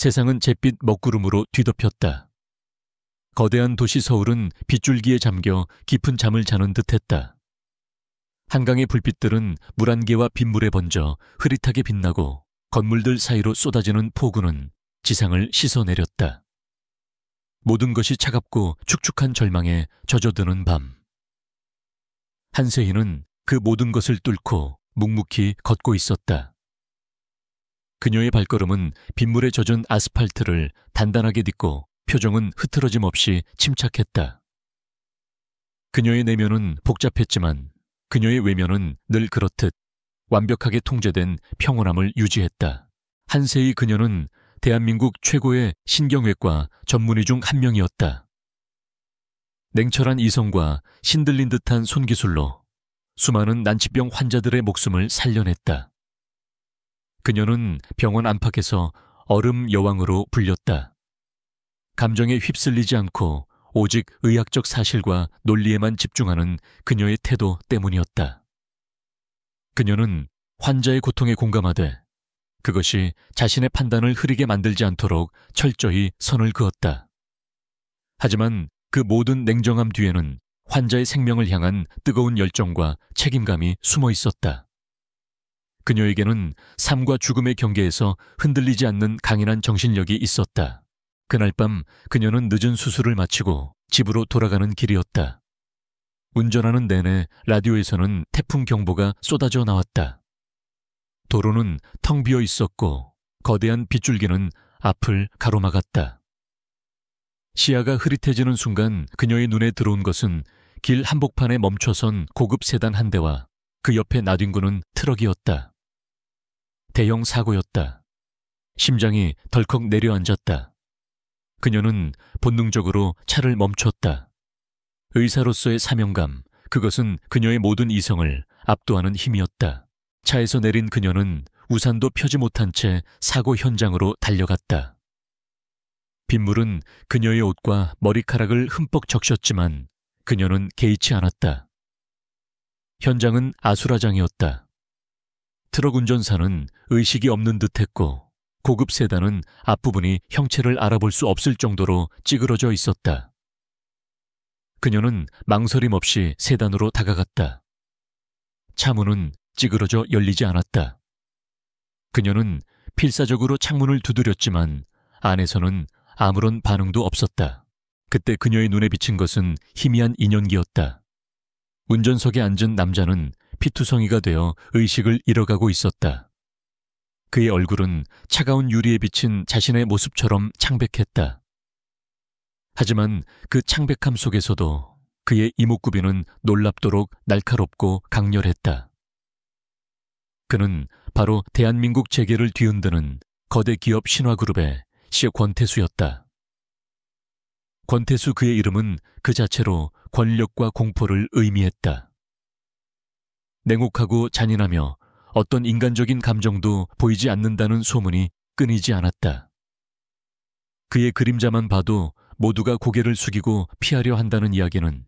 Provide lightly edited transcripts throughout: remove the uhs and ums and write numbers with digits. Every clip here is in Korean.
세상은 잿빛 먹구름으로 뒤덮였다. 거대한 도시 서울은 빗줄기에 잠겨 깊은 잠을 자는 듯했다. 한강의 불빛들은 물안개와 빗물에 번져 흐릿하게 빛나고 건물들 사이로 쏟아지는 폭우는 지상을 씻어내렸다. 모든 것이 차갑고 축축한 절망에 젖어드는 밤. 한세희는 그 모든 것을 뚫고 묵묵히 걷고 있었다. 그녀의 발걸음은 빗물에 젖은 아스팔트를 단단하게 딛고 표정은 흐트러짐 없이 침착했다. 그녀의 내면은 복잡했지만 그녀의 외면은 늘 그렇듯 완벽하게 통제된 평온함을 유지했다. 한세희 그녀는 대한민국 최고의 신경외과 전문의 중 한 명이었다. 냉철한 이성과 신들린 듯한 손기술로 수많은 난치병 환자들의 목숨을 살려냈다. 그녀는 병원 안팎에서 얼음 여왕으로 불렸다. 감정에 휩쓸리지 않고 오직 의학적 사실과 논리에만 집중하는 그녀의 태도 때문이었다. 그녀는 환자의 고통에 공감하되 그것이 자신의 판단을 흐리게 만들지 않도록 철저히 선을 그었다. 하지만 그 모든 냉정함 뒤에는 환자의 생명을 향한 뜨거운 열정과 책임감이 숨어 있었다. 그녀에게는 삶과 죽음의 경계에서 흔들리지 않는 강인한 정신력이 있었다. 그날 밤 그녀는 늦은 수술을 마치고 집으로 돌아가는 길이었다. 운전하는 내내 라디오에서는 태풍 경보가 쏟아져 나왔다. 도로는 텅 비어 있었고 거대한 빗줄기는 앞을 가로막았다. 시야가 흐릿해지는 순간 그녀의 눈에 들어온 것은 길 한복판에 멈춰선 고급 세단 한 대와 그 옆에 나뒹구는 트럭이었다. 대형 사고였다. 심장이 덜컥 내려앉았다. 그녀는 본능적으로 차를 멈췄다. 의사로서의 사명감, 그것은 그녀의 모든 이성을 압도하는 힘이었다. 차에서 내린 그녀는 우산도 펴지 못한 채 사고 현장으로 달려갔다. 빗물은 그녀의 옷과 머리카락을 흠뻑 적셨지만 그녀는 개의치 않았다. 현장은 아수라장이었다. 트럭 운전사는 의식이 없는 듯했고 고급 세단은 앞부분이 형체를 알아볼 수 없을 정도로 찌그러져 있었다. 그녀는 망설임 없이 세단으로 다가갔다. 차 문은 찌그러져 열리지 않았다. 그녀는 필사적으로 창문을 두드렸지만 안에서는 아무런 반응도 없었다. 그때 그녀의 눈에 비친 것은 희미한 인연기였다. 운전석에 앉은 남자는 피투성이가 되어 의식을 잃어가고 있었다. 그의 얼굴은 차가운 유리에 비친 자신의 모습처럼 창백했다. 하지만 그 창백함 속에서도 그의 이목구비는 놀랍도록 날카롭고 강렬했다. 그는 바로 대한민국 재계를 뒤흔드는 거대 기업 신화그룹의 시 권태수였다. 권태수 그의 이름은 그 자체로 권력과 공포를 의미했다. 냉혹하고 잔인하며 어떤 인간적인 감정도 보이지 않는다는 소문이 끊이지 않았다. 그의 그림자만 봐도 모두가 고개를 숙이고 피하려 한다는 이야기는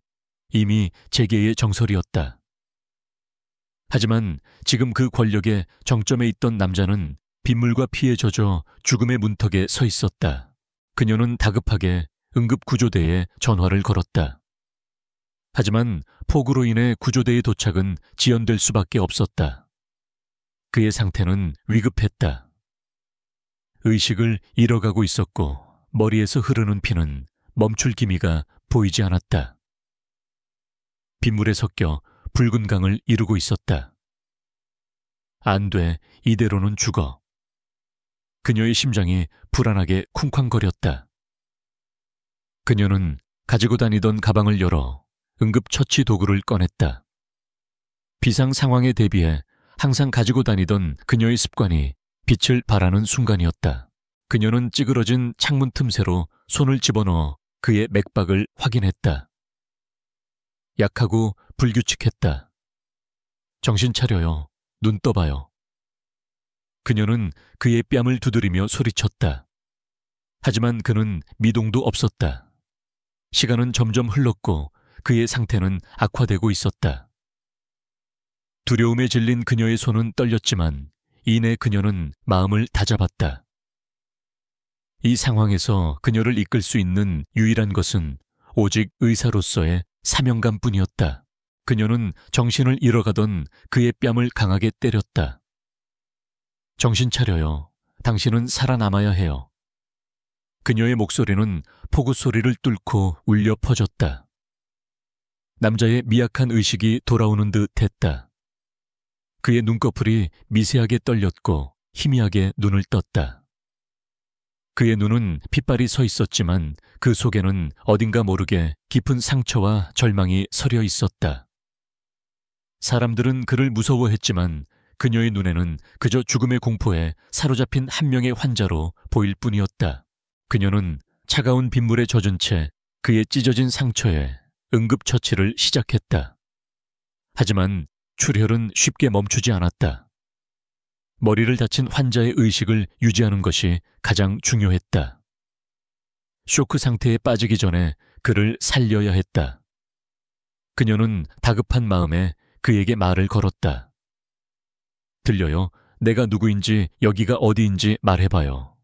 이미 재계의 정설이었다. 하지만 지금 그 권력의 정점에 있던 남자는 빗물과 피에 젖어 죽음의 문턱에 서 있었다. 그녀는 다급하게 응급구조대에 전화를 걸었다. 하지만 폭우로 인해 구조대의 도착은 지연될 수밖에 없었다. 그의 상태는 위급했다. 의식을 잃어가고 있었고 머리에서 흐르는 피는 멈출 기미가 보이지 않았다. 빗물에 섞여 붉은 강을 이루고 있었다. 안 돼, 이대로는 죽어. 그녀의 심장이 불안하게 쿵쾅거렸다. 그녀는 가지고 다니던 가방을 열어 응급처치 도구를 꺼냈다. 비상 상황에 대비해 항상 가지고 다니던 그녀의 습관이 빛을 발하는 순간이었다. 그녀는 찌그러진 창문 틈새로 손을 집어넣어 그의 맥박을 확인했다. 약하고 불규칙했다. 정신 차려요. 눈 떠봐요. 그녀는 그의 뺨을 두드리며 소리쳤다. 하지만 그는 미동도 없었다. 시간은 점점 흘렀고 그의 상태는 악화되고 있었다. 두려움에 질린 그녀의 손은 떨렸지만 이내 그녀는 마음을 다잡았다. 이 상황에서 그녀를 이끌 수 있는 유일한 것은 오직 의사로서의 사명감뿐이었다. 그녀는 정신을 잃어가던 그의 뺨을 강하게 때렸다. 정신 차려요. 당신은 살아남아야 해요. 그녀의 목소리는 폭우 소리를 뚫고 울려 퍼졌다. 남자의 미약한 의식이 돌아오는 듯 했다. 그의 눈꺼풀이 미세하게 떨렸고 희미하게 눈을 떴다. 그의 눈은 핏발이 서 있었지만 그 속에는 어딘가 모르게 깊은 상처와 절망이 서려 있었다. 사람들은 그를 무서워했지만 그녀의 눈에는 그저 죽음의 공포에 사로잡힌 한 명의 환자로 보일 뿐이었다. 그녀는 차가운 빗물에 젖은 채 그의 찢어진 상처에 응급처치를 시작했다. 하지만 출혈은 쉽게 멈추지 않았다. 머리를 다친 환자의 의식을 유지하는 것이 가장 중요했다. 쇼크 상태에 빠지기 전에 그를 살려야 했다. 그녀는 다급한 마음에 그에게 말을 걸었다. 들려요? 내가 누구인지 여기가 어디인지 말해봐요.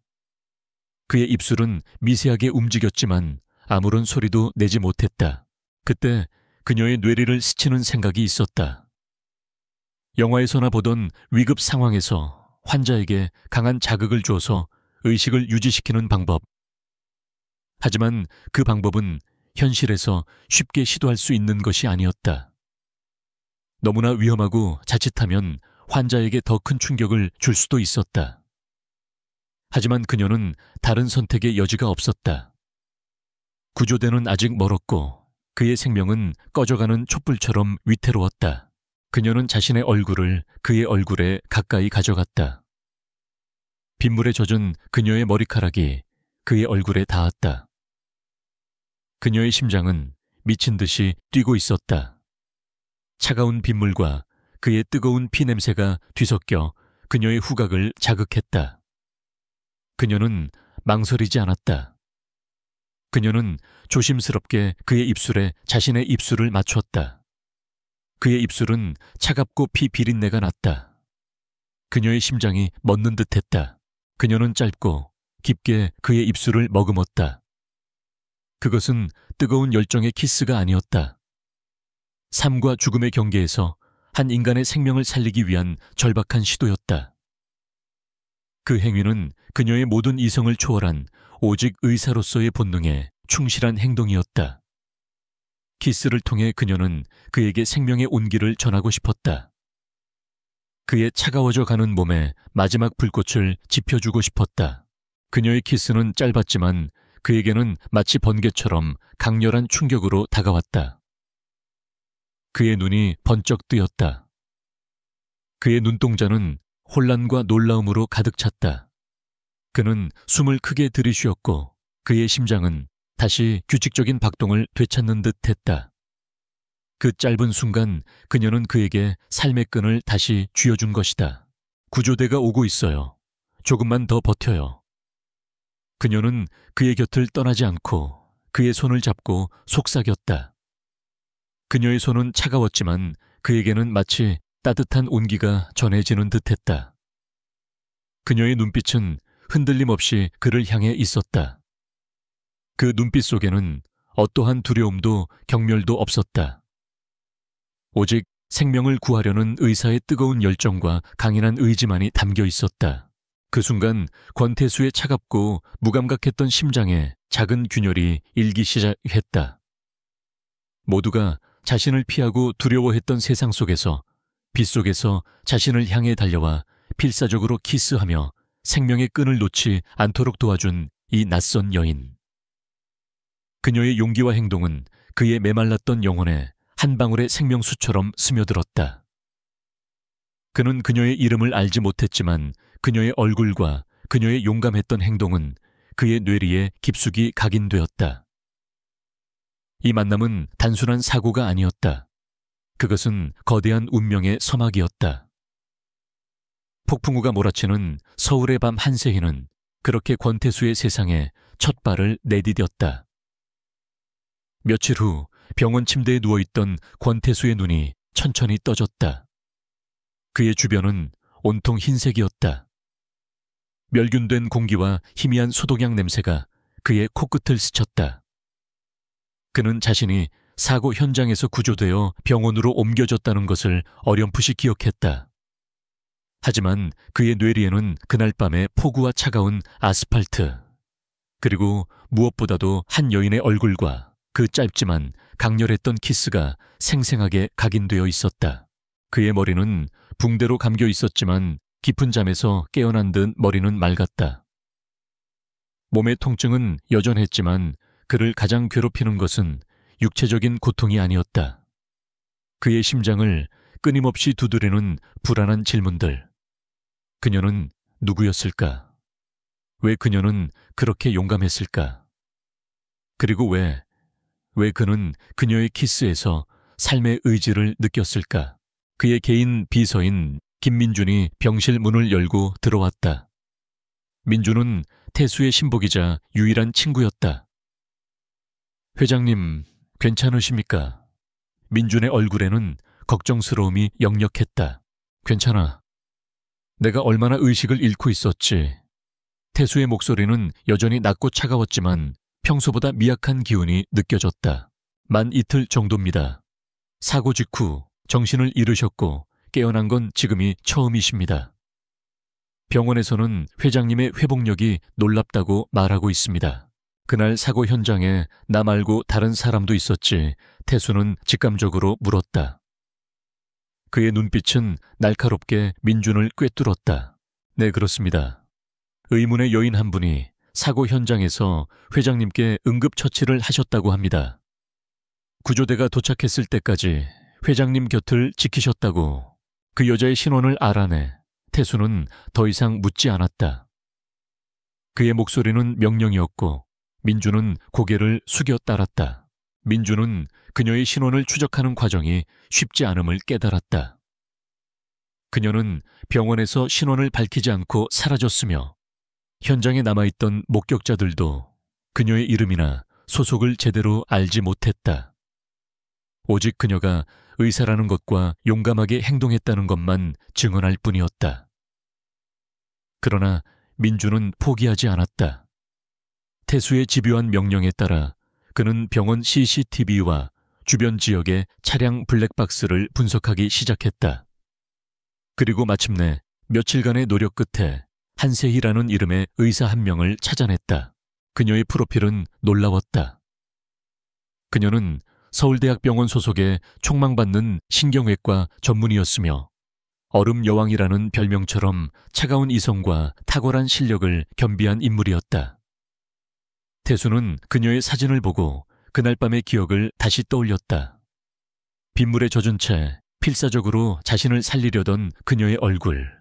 그의 입술은 미세하게 움직였지만 아무런 소리도 내지 못했다. 그때 그녀의 뇌리를 스치는 생각이 있었다. 영화에서나 보던 위급 상황에서 환자에게 강한 자극을 줘서 의식을 유지시키는 방법. 하지만 그 방법은 현실에서 쉽게 시도할 수 있는 것이 아니었다. 너무나 위험하고 자칫하면 환자에게 더 큰 충격을 줄 수도 있었다. 하지만 그녀는 다른 선택의 여지가 없었다. 구조대는 아직 멀었고 그의 생명은 꺼져가는 촛불처럼 위태로웠다. 그녀는 자신의 얼굴을 그의 얼굴에 가까이 가져갔다. 빗물에 젖은 그녀의 머리카락이 그의 얼굴에 닿았다. 그녀의 심장은 미친 듯이 뛰고 있었다. 차가운 빗물과 그의 뜨거운 피 냄새가 뒤섞여 그녀의 후각을 자극했다. 그녀는 망설이지 않았다. 그녀는 조심스럽게 그의 입술에 자신의 입술을 맞췄다. 그의 입술은 차갑고 피 비린내가 났다. 그녀의 심장이 멎는 듯했다. 그녀는 짧고 깊게 그의 입술을 머금었다. 그것은 뜨거운 열정의 키스가 아니었다. 삶과 죽음의 경계에서 한 인간의 생명을 살리기 위한 절박한 시도였다. 그 행위는 그녀의 모든 이성을 초월한 오직 의사로서의 본능에 충실한 행동이었다. 키스를 통해 그녀는 그에게 생명의 온기를 전하고 싶었다. 그의 차가워져 가는 몸에 마지막 불꽃을 지펴주고 싶었다. 그녀의 키스는 짧았지만 그에게는 마치 번개처럼 강렬한 충격으로 다가왔다. 그의 눈이 번쩍 뜨였다. 그의 눈동자는 혼란과 놀라움으로 가득 찼다. 그는 숨을 크게 들이쉬었고 그의 심장은 다시 규칙적인 박동을 되찾는 듯 했다. 그 짧은 순간 그녀는 그에게 삶의 끈을 다시 쥐어준 것이다. 구조대가 오고 있어요. 조금만 더 버텨요. 그녀는 그의 곁을 떠나지 않고 그의 손을 잡고 속삭였다. 그녀의 손은 차가웠지만 그에게는 마치 따뜻한 온기가 전해지는 듯했다. 그녀의 눈빛은 흔들림 없이 그를 향해 있었다. 그 눈빛 속에는 어떠한 두려움도 경멸도 없었다. 오직 생명을 구하려는 의사의 뜨거운 열정과 강인한 의지만이 담겨 있었다. 그 순간 권태수의 차갑고 무감각했던 심장에 작은 균열이 일기 시작했다. 모두가 자신을 피하고 두려워했던 세상 속에서 빗속에서 자신을 향해 달려와 필사적으로 키스하며 생명의 끈을 놓지 않도록 도와준 이 낯선 여인. 그녀의 용기와 행동은 그의 메말랐던 영혼에 한 방울의 생명수처럼 스며들었다. 그는 그녀의 이름을 알지 못했지만 그녀의 얼굴과 그녀의 용감했던 행동은 그의 뇌리에 깊숙이 각인되었다. 이 만남은 단순한 사고가 아니었다. 그것은 거대한 운명의 서막이었다. 폭풍우가 몰아치는 서울의 밤 한세희는 그렇게 권태수의 세상에 첫 발을 내디뎠다. 며칠 후 병원 침대에 누워있던 권태수의 눈이 천천히 떠졌다. 그의 주변은 온통 흰색이었다. 멸균된 공기와 희미한 소독약 냄새가 그의 코끝을 스쳤다. 그는 자신이 사고 현장에서 구조되어 병원으로 옮겨졌다는 것을 어렴풋이 기억했다. 하지만 그의 뇌리에는 그날 밤의 폭우와 차가운 아스팔트, 그리고 무엇보다도 한 여인의 얼굴과 그 짧지만 강렬했던 키스가 생생하게 각인되어 있었다. 그의 머리는 붕대로 감겨 있었지만 깊은 잠에서 깨어난 듯 머리는 맑았다. 몸의 통증은 여전했지만 그를 가장 괴롭히는 것은 육체적인 고통이 아니었다. 그의 심장을 끊임없이 두드리는 불안한 질문들. 그녀는 누구였을까? 왜 그녀는 그렇게 용감했을까? 그리고 왜 그는 그녀의 키스에서 삶의 의지를 느꼈을까? 그의 개인 비서인 김민준이 병실 문을 열고 들어왔다. 민준은 태수의 신복이자 유일한 친구였다. 회장님, 괜찮으십니까? 민준의 얼굴에는 걱정스러움이 역력했다. 괜찮아. 내가 얼마나 의식을 잃고 있었지. 태수의 목소리는 여전히 낮고 차가웠지만 평소보다 미약한 기운이 느껴졌다. 만 이틀 정도입니다. 사고 직후 정신을 잃으셨고 깨어난 건 지금이 처음이십니다. 병원에서는 회장님의 회복력이 놀랍다고 말하고 있습니다. 그날 사고 현장에 나 말고 다른 사람도 있었지. 태수는 직감적으로 물었다. 그의 눈빛은 날카롭게 민준을 꿰뚫었다. 네, 그렇습니다. 의문의 여인 한 분이 사고 현장에서 회장님께 응급처치를 하셨다고 합니다. 구조대가 도착했을 때까지 회장님 곁을 지키셨다고. 그 여자의 신원을 알아내 태수는 더 이상 묻지 않았다. 그의 목소리는 명령이었고 민주는 고개를 숙여 따랐다. 민주는 그녀의 신원을 추적하는 과정이 쉽지 않음을 깨달았다. 그녀는 병원에서 신원을 밝히지 않고 사라졌으며 현장에 남아있던 목격자들도 그녀의 이름이나 소속을 제대로 알지 못했다. 오직 그녀가 의사라는 것과 용감하게 행동했다는 것만 증언할 뿐이었다. 그러나 민주는 포기하지 않았다. 태수의 집요한 명령에 따라 그는 병원 CCTV와 주변 지역의 차량 블랙박스를 분석하기 시작했다. 그리고 마침내 며칠간의 노력 끝에 한세희라는 이름의 의사 한 명을 찾아냈다. 그녀의 프로필은 놀라웠다. 그녀는 서울대학병원 소속의 촉망받는 신경외과 전문의였으며 얼음 여왕이라는 별명처럼 차가운 이성과 탁월한 실력을 겸비한 인물이었다. 태수는 그녀의 사진을 보고 그날 밤의 기억을 다시 떠올렸다. 빗물에 젖은 채 필사적으로 자신을 살리려던 그녀의 얼굴,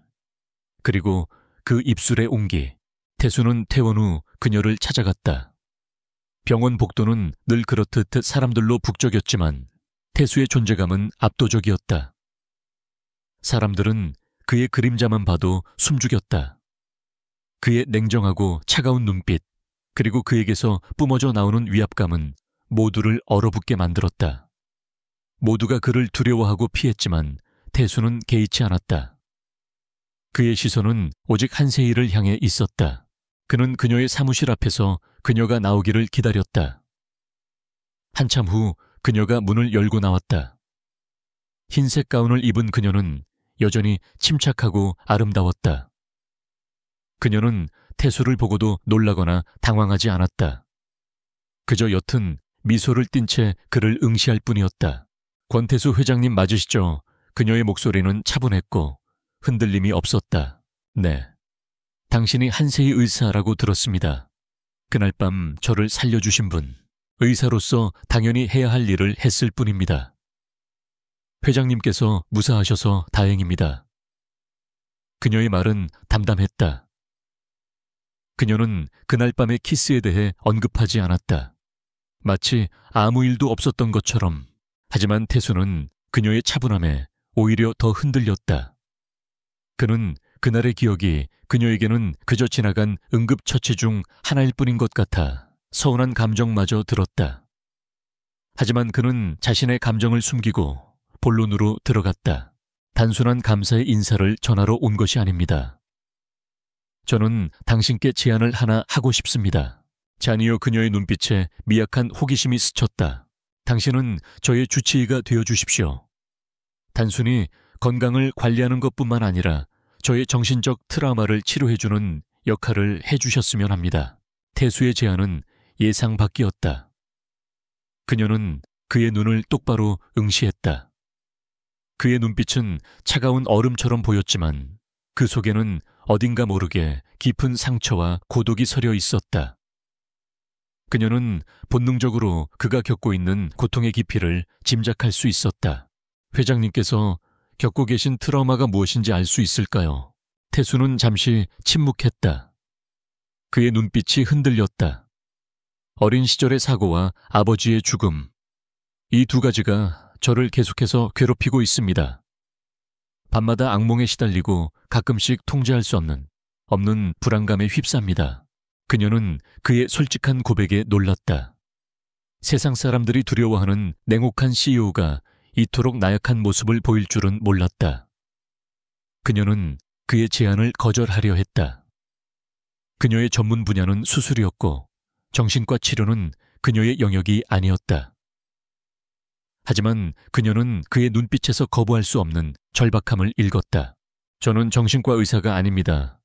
그리고 그 입술의 온기. 태수는 퇴원 후 그녀를 찾아갔다. 병원 복도는 늘 그렇듯 사람들로 북적였지만 태수의 존재감은 압도적이었다. 사람들은 그의 그림자만 봐도 숨죽였다. 그의 냉정하고 차가운 눈빛, 그리고 그에게서 뿜어져 나오는 위압감은 모두를 얼어붙게 만들었다. 모두가 그를 두려워하고 피했지만 태수는 개의치 않았다. 그의 시선은 오직 한세희를 향해 있었다. 그는 그녀의 사무실 앞에서 그녀가 나오기를 기다렸다. 한참 후 그녀가 문을 열고 나왔다. 흰색 가운을 입은 그녀는 여전히 침착하고 아름다웠다. 그녀는 태수를 보고도 놀라거나 당황하지 않았다. 그저 옅은 미소를 띤 채 그를 응시할 뿐이었다. 권태수 회장님 맞으시죠? 그녀의 목소리는 차분했고 흔들림이 없었다. 네. 당신이 한세희 의사라고 들었습니다. 그날 밤 저를 살려주신 분. 의사로서 당연히 해야 할 일을 했을 뿐입니다. 회장님께서 무사하셔서 다행입니다. 그녀의 말은 담담했다. 그녀는 그날 밤의 키스에 대해 언급하지 않았다. 마치 아무 일도 없었던 것처럼. 하지만 태수는 그녀의 차분함에 오히려 더 흔들렸다. 그는 그날의 기억이 그녀에게는 그저 지나간 응급처치 중 하나일 뿐인 것 같아 서운한 감정마저 들었다. 하지만 그는 자신의 감정을 숨기고 본론으로 들어갔다. 단순한 감사의 인사를 전하러 온 것이 아닙니다. 저는 당신께 제안을 하나 하고 싶습니다. 자니어 그녀의 눈빛에 미약한 호기심이 스쳤다. 당신은 저의 주치의가 되어 주십시오. 단순히 건강을 관리하는 것뿐만 아니라 저의 정신적 트라우마를 치료해주는 역할을 해주셨으면 합니다. 태수의 제안은 예상 밖이었다. 그녀는 그의 눈을 똑바로 응시했다. 그의 눈빛은 차가운 얼음처럼 보였지만 그 속에는 어딘가 모르게 깊은 상처와 고독이 서려 있었다. 그녀는 본능적으로 그가 겪고 있는 고통의 깊이를 짐작할 수 있었다. 회장님께서 겪고 계신 트라우마가 무엇인지 알 수 있을까요? 태수는 잠시 침묵했다. 그의 눈빛이 흔들렸다. 어린 시절의 사고와 아버지의 죽음. 이 두 가지가 저를 계속해서 괴롭히고 있습니다. 밤마다 악몽에 시달리고 가끔씩 통제할 수 없는 불안감에 휩쌉니다. 그녀는 그의 솔직한 고백에 놀랐다. 세상 사람들이 두려워하는 냉혹한 CEO가 이토록 나약한 모습을 보일 줄은 몰랐다. 그녀는 그의 제안을 거절하려 했다. 그녀의 전문 분야는 수술이었고 정신과 치료는 그녀의 영역이 아니었다. 하지만 그녀는 그의 눈빛에서 거부할 수 없는 절박함을 읽었다. 저는 정신과 의사가 아닙니다.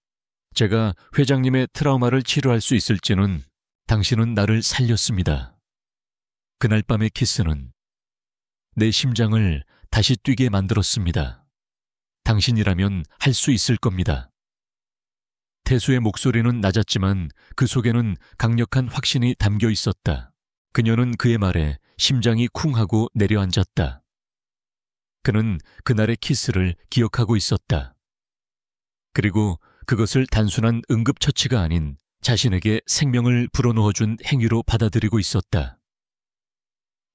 제가 회장님의 트라우마를 치료할 수 있을지는 당신은 나를 살렸습니다. 그날 밤의 키스는 내 심장을 다시 뛰게 만들었습니다. 당신이라면 할 수 있을 겁니다. 태수의 목소리는 낮았지만 그 속에는 강력한 확신이 담겨 있었다. 그녀는 그의 말에 심장이 쿵 하고 내려앉았다. 그는 그날의 키스를 기억하고 있었다. 그리고 그것을 단순한 응급처치가 아닌 자신에게 생명을 불어넣어준 행위로 받아들이고 있었다.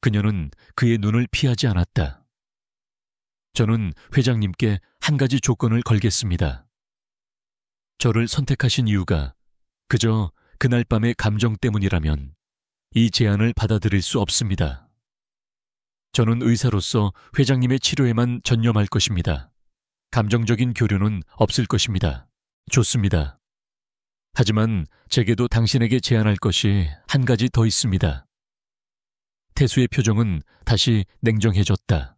그녀는 그의 눈을 피하지 않았다. 저는 회장님께 한 가지 조건을 걸겠습니다. 저를 선택하신 이유가 그저 그날 밤의 감정 때문이라면 이 제안을 받아들일 수 없습니다. 저는 의사로서 회장님의 치료에만 전념할 것입니다. 감정적인 교류는 없을 것입니다. 좋습니다. 하지만 제게도 당신에게 제안할 것이 한 가지 더 있습니다. 태수의 표정은 다시 냉정해졌다.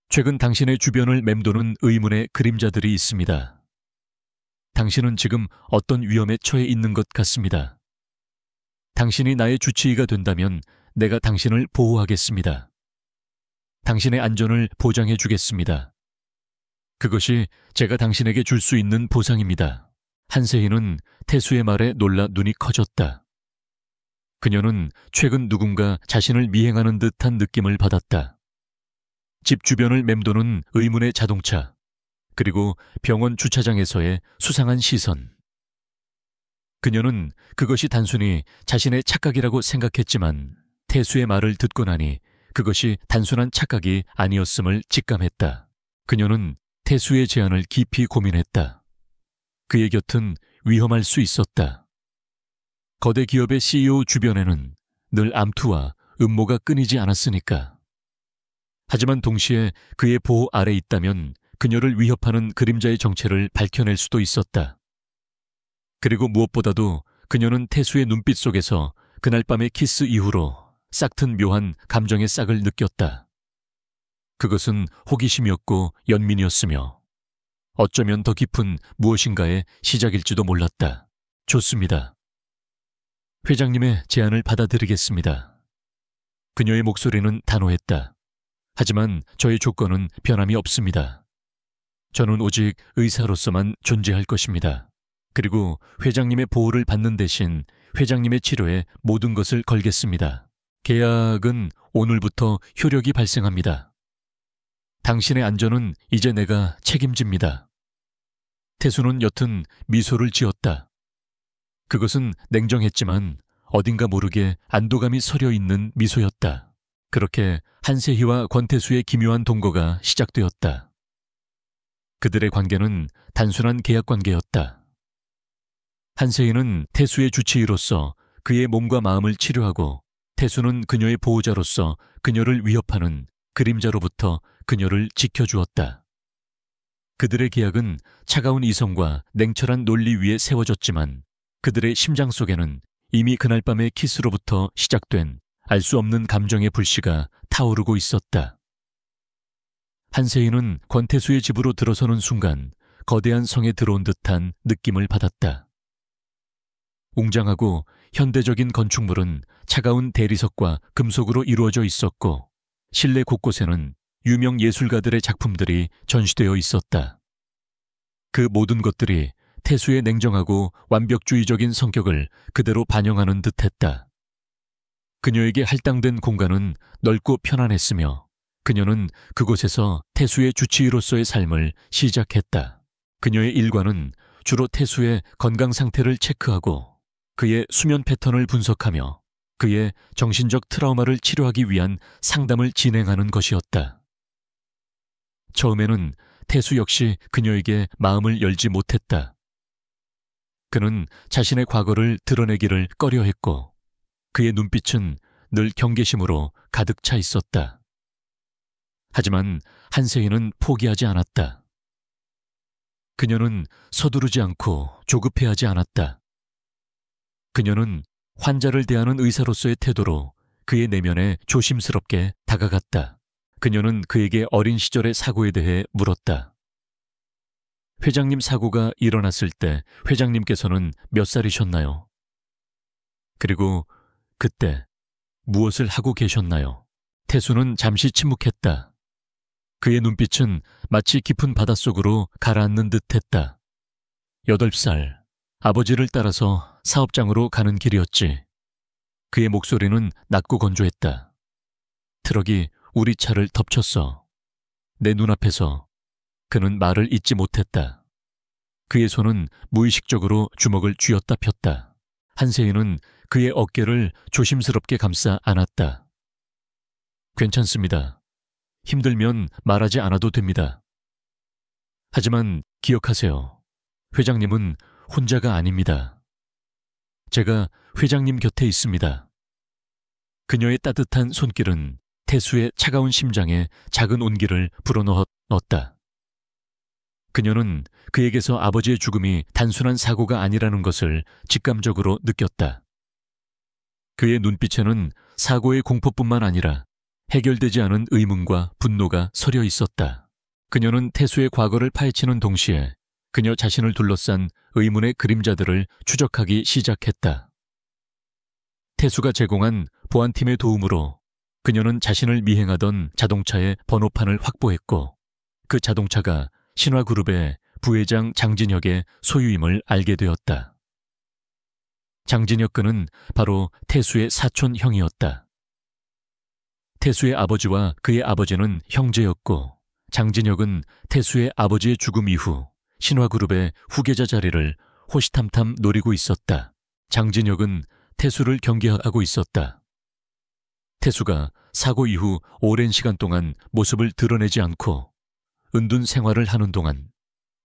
최근 당신의 주변을 맴도는 의문의 그림자들이 있습니다. 당신은 지금 어떤 위험에 처해 있는 것 같습니다. 당신이 나의 주치의가 된다면 내가 당신을 보호하겠습니다. 당신의 안전을 보장해 주겠습니다. 그것이 제가 당신에게 줄 수 있는 보상입니다. 한세희는 태수의 말에 놀라 눈이 커졌다. 그녀는 최근 누군가 자신을 미행하는 듯한 느낌을 받았다. 집 주변을 맴도는 의문의 자동차, 그리고 병원 주차장에서의 수상한 시선. 그녀는 그것이 단순히 자신의 착각이라고 생각했지만 태수의 말을 듣고 나니 그것이 단순한 착각이 아니었음을 직감했다. 그녀는 태수의 제안을 깊이 고민했다. 그의 곁은 위험할 수 있었다. 거대 기업의 CEO 주변에는 늘 암투와 음모가 끊이지 않았으니까. 하지만 동시에 그의 보호 아래 있다면 그녀를 위협하는 그림자의 정체를 밝혀낼 수도 있었다. 그리고 무엇보다도 그녀는 태수의 눈빛 속에서 그날 밤의 키스 이후로 싹튼 묘한 감정의 싹을 느꼈다. 그것은 호기심이었고 연민이었으며 어쩌면 더 깊은 무엇인가의 시작일지도 몰랐다. 좋습니다. 회장님의 제안을 받아들이겠습니다. 그녀의 목소리는 단호했다. 하지만 저의 조건은 변함이 없습니다. 저는 오직 의사로서만 존재할 것입니다. 그리고 회장님의 보호를 받는 대신 회장님의 치료에 모든 것을 걸겠습니다. 계약은 오늘부터 효력이 발생합니다. 당신의 안전은 이제 내가 책임집니다. 태수는 여튼 미소를 지었다. 그것은 냉정했지만 어딘가 모르게 안도감이 서려 있는 미소였다. 그렇게 한세희와 권태수의 기묘한 동거가 시작되었다. 그들의 관계는 단순한 계약 관계였다. 한세희는 태수의 주치의로서 그의 몸과 마음을 치료하고 태수는 그녀의 보호자로서 그녀를 위협하는 그림자로부터 그녀를 지켜주었다. 그들의 계약은 차가운 이성과 냉철한 논리 위에 세워졌지만 그들의 심장 속에는 이미 그날 밤의 키스로부터 시작된 알 수 없는 감정의 불씨가 타오르고 있었다. 한세인은 권태수의 집으로 들어서는 순간 거대한 성에 들어온 듯한 느낌을 받았다. 웅장하고 현대적인 건축물은 차가운 대리석과 금속으로 이루어져 있었고 실내 곳곳에는 유명 예술가들의 작품들이 전시되어 있었다. 그 모든 것들이 태수의 냉정하고 완벽주의적인 성격을 그대로 반영하는 듯했다. 그녀에게 할당된 공간은 넓고 편안했으며 그녀는 그곳에서 태수의 주치의로서의 삶을 시작했다. 그녀의 일과는 주로 태수의 건강 상태를 체크하고 그의 수면 패턴을 분석하며 그의 정신적 트라우마를 치료하기 위한 상담을 진행하는 것이었다. 처음에는 태수 역시 그녀에게 마음을 열지 못했다. 그는 자신의 과거를 드러내기를 꺼려했고 그의 눈빛은 늘 경계심으로 가득 차 있었다. 하지만 한세인은 포기하지 않았다. 그녀는 서두르지 않고 조급해하지 않았다. 그녀는 환자를 대하는 의사로서의 태도로 그의 내면에 조심스럽게 다가갔다. 그녀는 그에게 어린 시절의 사고에 대해 물었다. 회장님 사고가 일어났을 때 회장님께서는 몇 살이셨나요? 그리고 그때 무엇을 하고 계셨나요? 태수는 잠시 침묵했다. 그의 눈빛은 마치 깊은 바닷속으로 가라앉는 듯했다. 8살, 아버지를 따라서 사업장으로 가는 길이었지. 그의 목소리는 낮고 건조했다. 트럭이 우리 차를 덮쳤어. 내 눈앞에서. 그는 말을 잇지 못했다. 그의 손은 무의식적으로 주먹을 쥐었다 폈다. 한세인은 그의 어깨를 조심스럽게 감싸 안았다. 괜찮습니다. 힘들면 말하지 않아도 됩니다. 하지만 기억하세요. 회장님은 혼자가 아닙니다. 제가 회장님 곁에 있습니다. 그녀의 따뜻한 손길은 태수의 차가운 심장에 작은 온기를 불어넣었다. 그녀는 그에게서 아버지의 죽음이 단순한 사고가 아니라는 것을 직감적으로 느꼈다. 그의 눈빛에는 사고의 공포뿐만 아니라 해결되지 않은 의문과 분노가 서려 있었다. 그녀는 태수의 과거를 파헤치는 동시에 그녀 자신을 둘러싼 의문의 그림자들을 추적하기 시작했다. 태수가 제공한 보안팀의 도움으로 그녀는 자신을 미행하던 자동차의 번호판을 확보했고 그 자동차가 신화그룹의 부회장 장진혁의 소유임을 알게 되었다. 장진혁 그는 바로 태수의 사촌 형이었다. 태수의 아버지와 그의 아버지는 형제였고 장진혁은 태수의 아버지의 죽음 이후 신화그룹의 후계자 자리를 호시탐탐 노리고 있었다. 장진혁은 태수를 경계하고 있었다. 태수가 사고 이후 오랜 시간 동안 모습을 드러내지 않고 은둔 생활을 하는 동안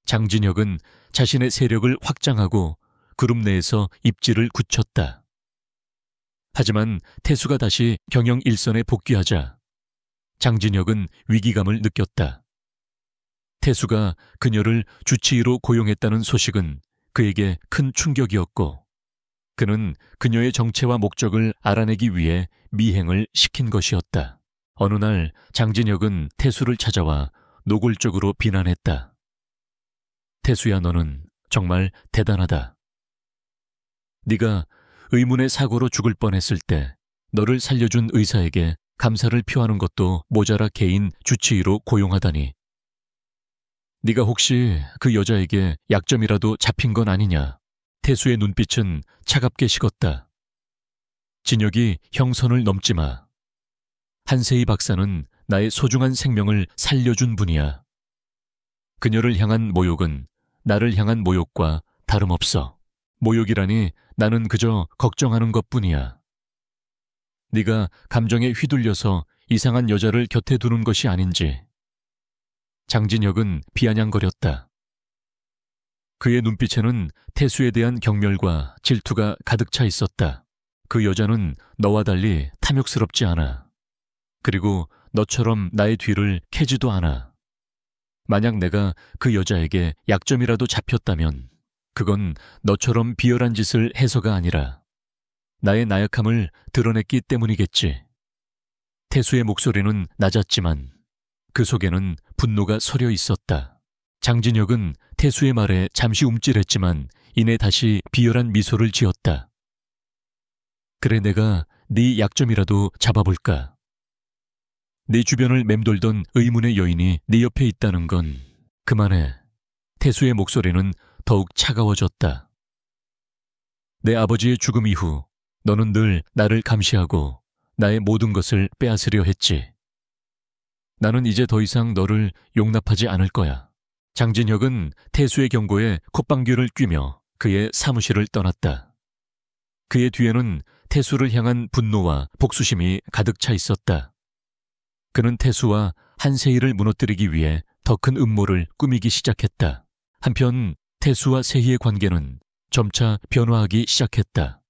장진혁은 자신의 세력을 확장하고 그룹 내에서 입지를 굳혔다. 하지만 태수가 다시 경영 일선에 복귀하자 장진혁은 위기감을 느꼈다. 태수가 그녀를 주치의로 고용했다는 소식은 그에게 큰 충격이었고 그는 그녀의 정체와 목적을 알아내기 위해 미행을 시킨 것이었다. 어느 날 장진혁은 태수를 찾아와 노골적으로 비난했다. 태수야, 너는 정말 대단하다. 네가 의문의 사고로 죽을 뻔했을 때 너를 살려준 의사에게 감사를 표하는 것도 모자라 개인 주치의로 고용하다니. 네가 혹시 그 여자에게 약점이라도 잡힌 건 아니냐? 태수의 눈빛은 차갑게 식었다. 진혁이 형 선을 넘지 마. 한세희 박사는 나의 소중한 생명을 살려준 분이야. 그녀를 향한 모욕은 나를 향한 모욕과 다름없어. 모욕이라니 나는 그저 걱정하는 것뿐이야. 네가 감정에 휘둘려서 이상한 여자를 곁에 두는 것이 아닌지. 장진혁은 비아냥거렸다. 그의 눈빛에는 태수에 대한 경멸과 질투가 가득 차 있었다. 그 여자는 너와 달리 탐욕스럽지 않아. 그리고 너처럼 나의 뒤를 캐지도 않아. 만약 내가 그 여자에게 약점이라도 잡혔다면 그건 너처럼 비열한 짓을 해서가 아니라 나의 나약함을 드러냈기 때문이겠지. 태수의 목소리는 낮았지만 그 속에는 분노가 서려 있었다. 장진혁은 태수의 말에 잠시 움찔했지만 이내 다시 비열한 미소를 지었다. 그래, 내가 네 약점이라도 잡아볼까? 네 주변을 맴돌던 의문의 여인이 네 옆에 있다는 건 그만해. 태수의 목소리는 더욱 차가워졌다. 내 아버지의 죽음 이후 너는 늘 나를 감시하고 나의 모든 것을 빼앗으려 했지. 나는 이제 더 이상 너를 용납하지 않을 거야. 장진혁은 태수의 경고에 콧방귀를 뀌며 그의 사무실을 떠났다. 그의 뒤에는 태수를 향한 분노와 복수심이 가득 차 있었다. 그는 태수와 한세희를 무너뜨리기 위해 더 큰 음모를 꾸미기 시작했다. 한편 태수와 세희의 관계는 점차 변화하기 시작했다.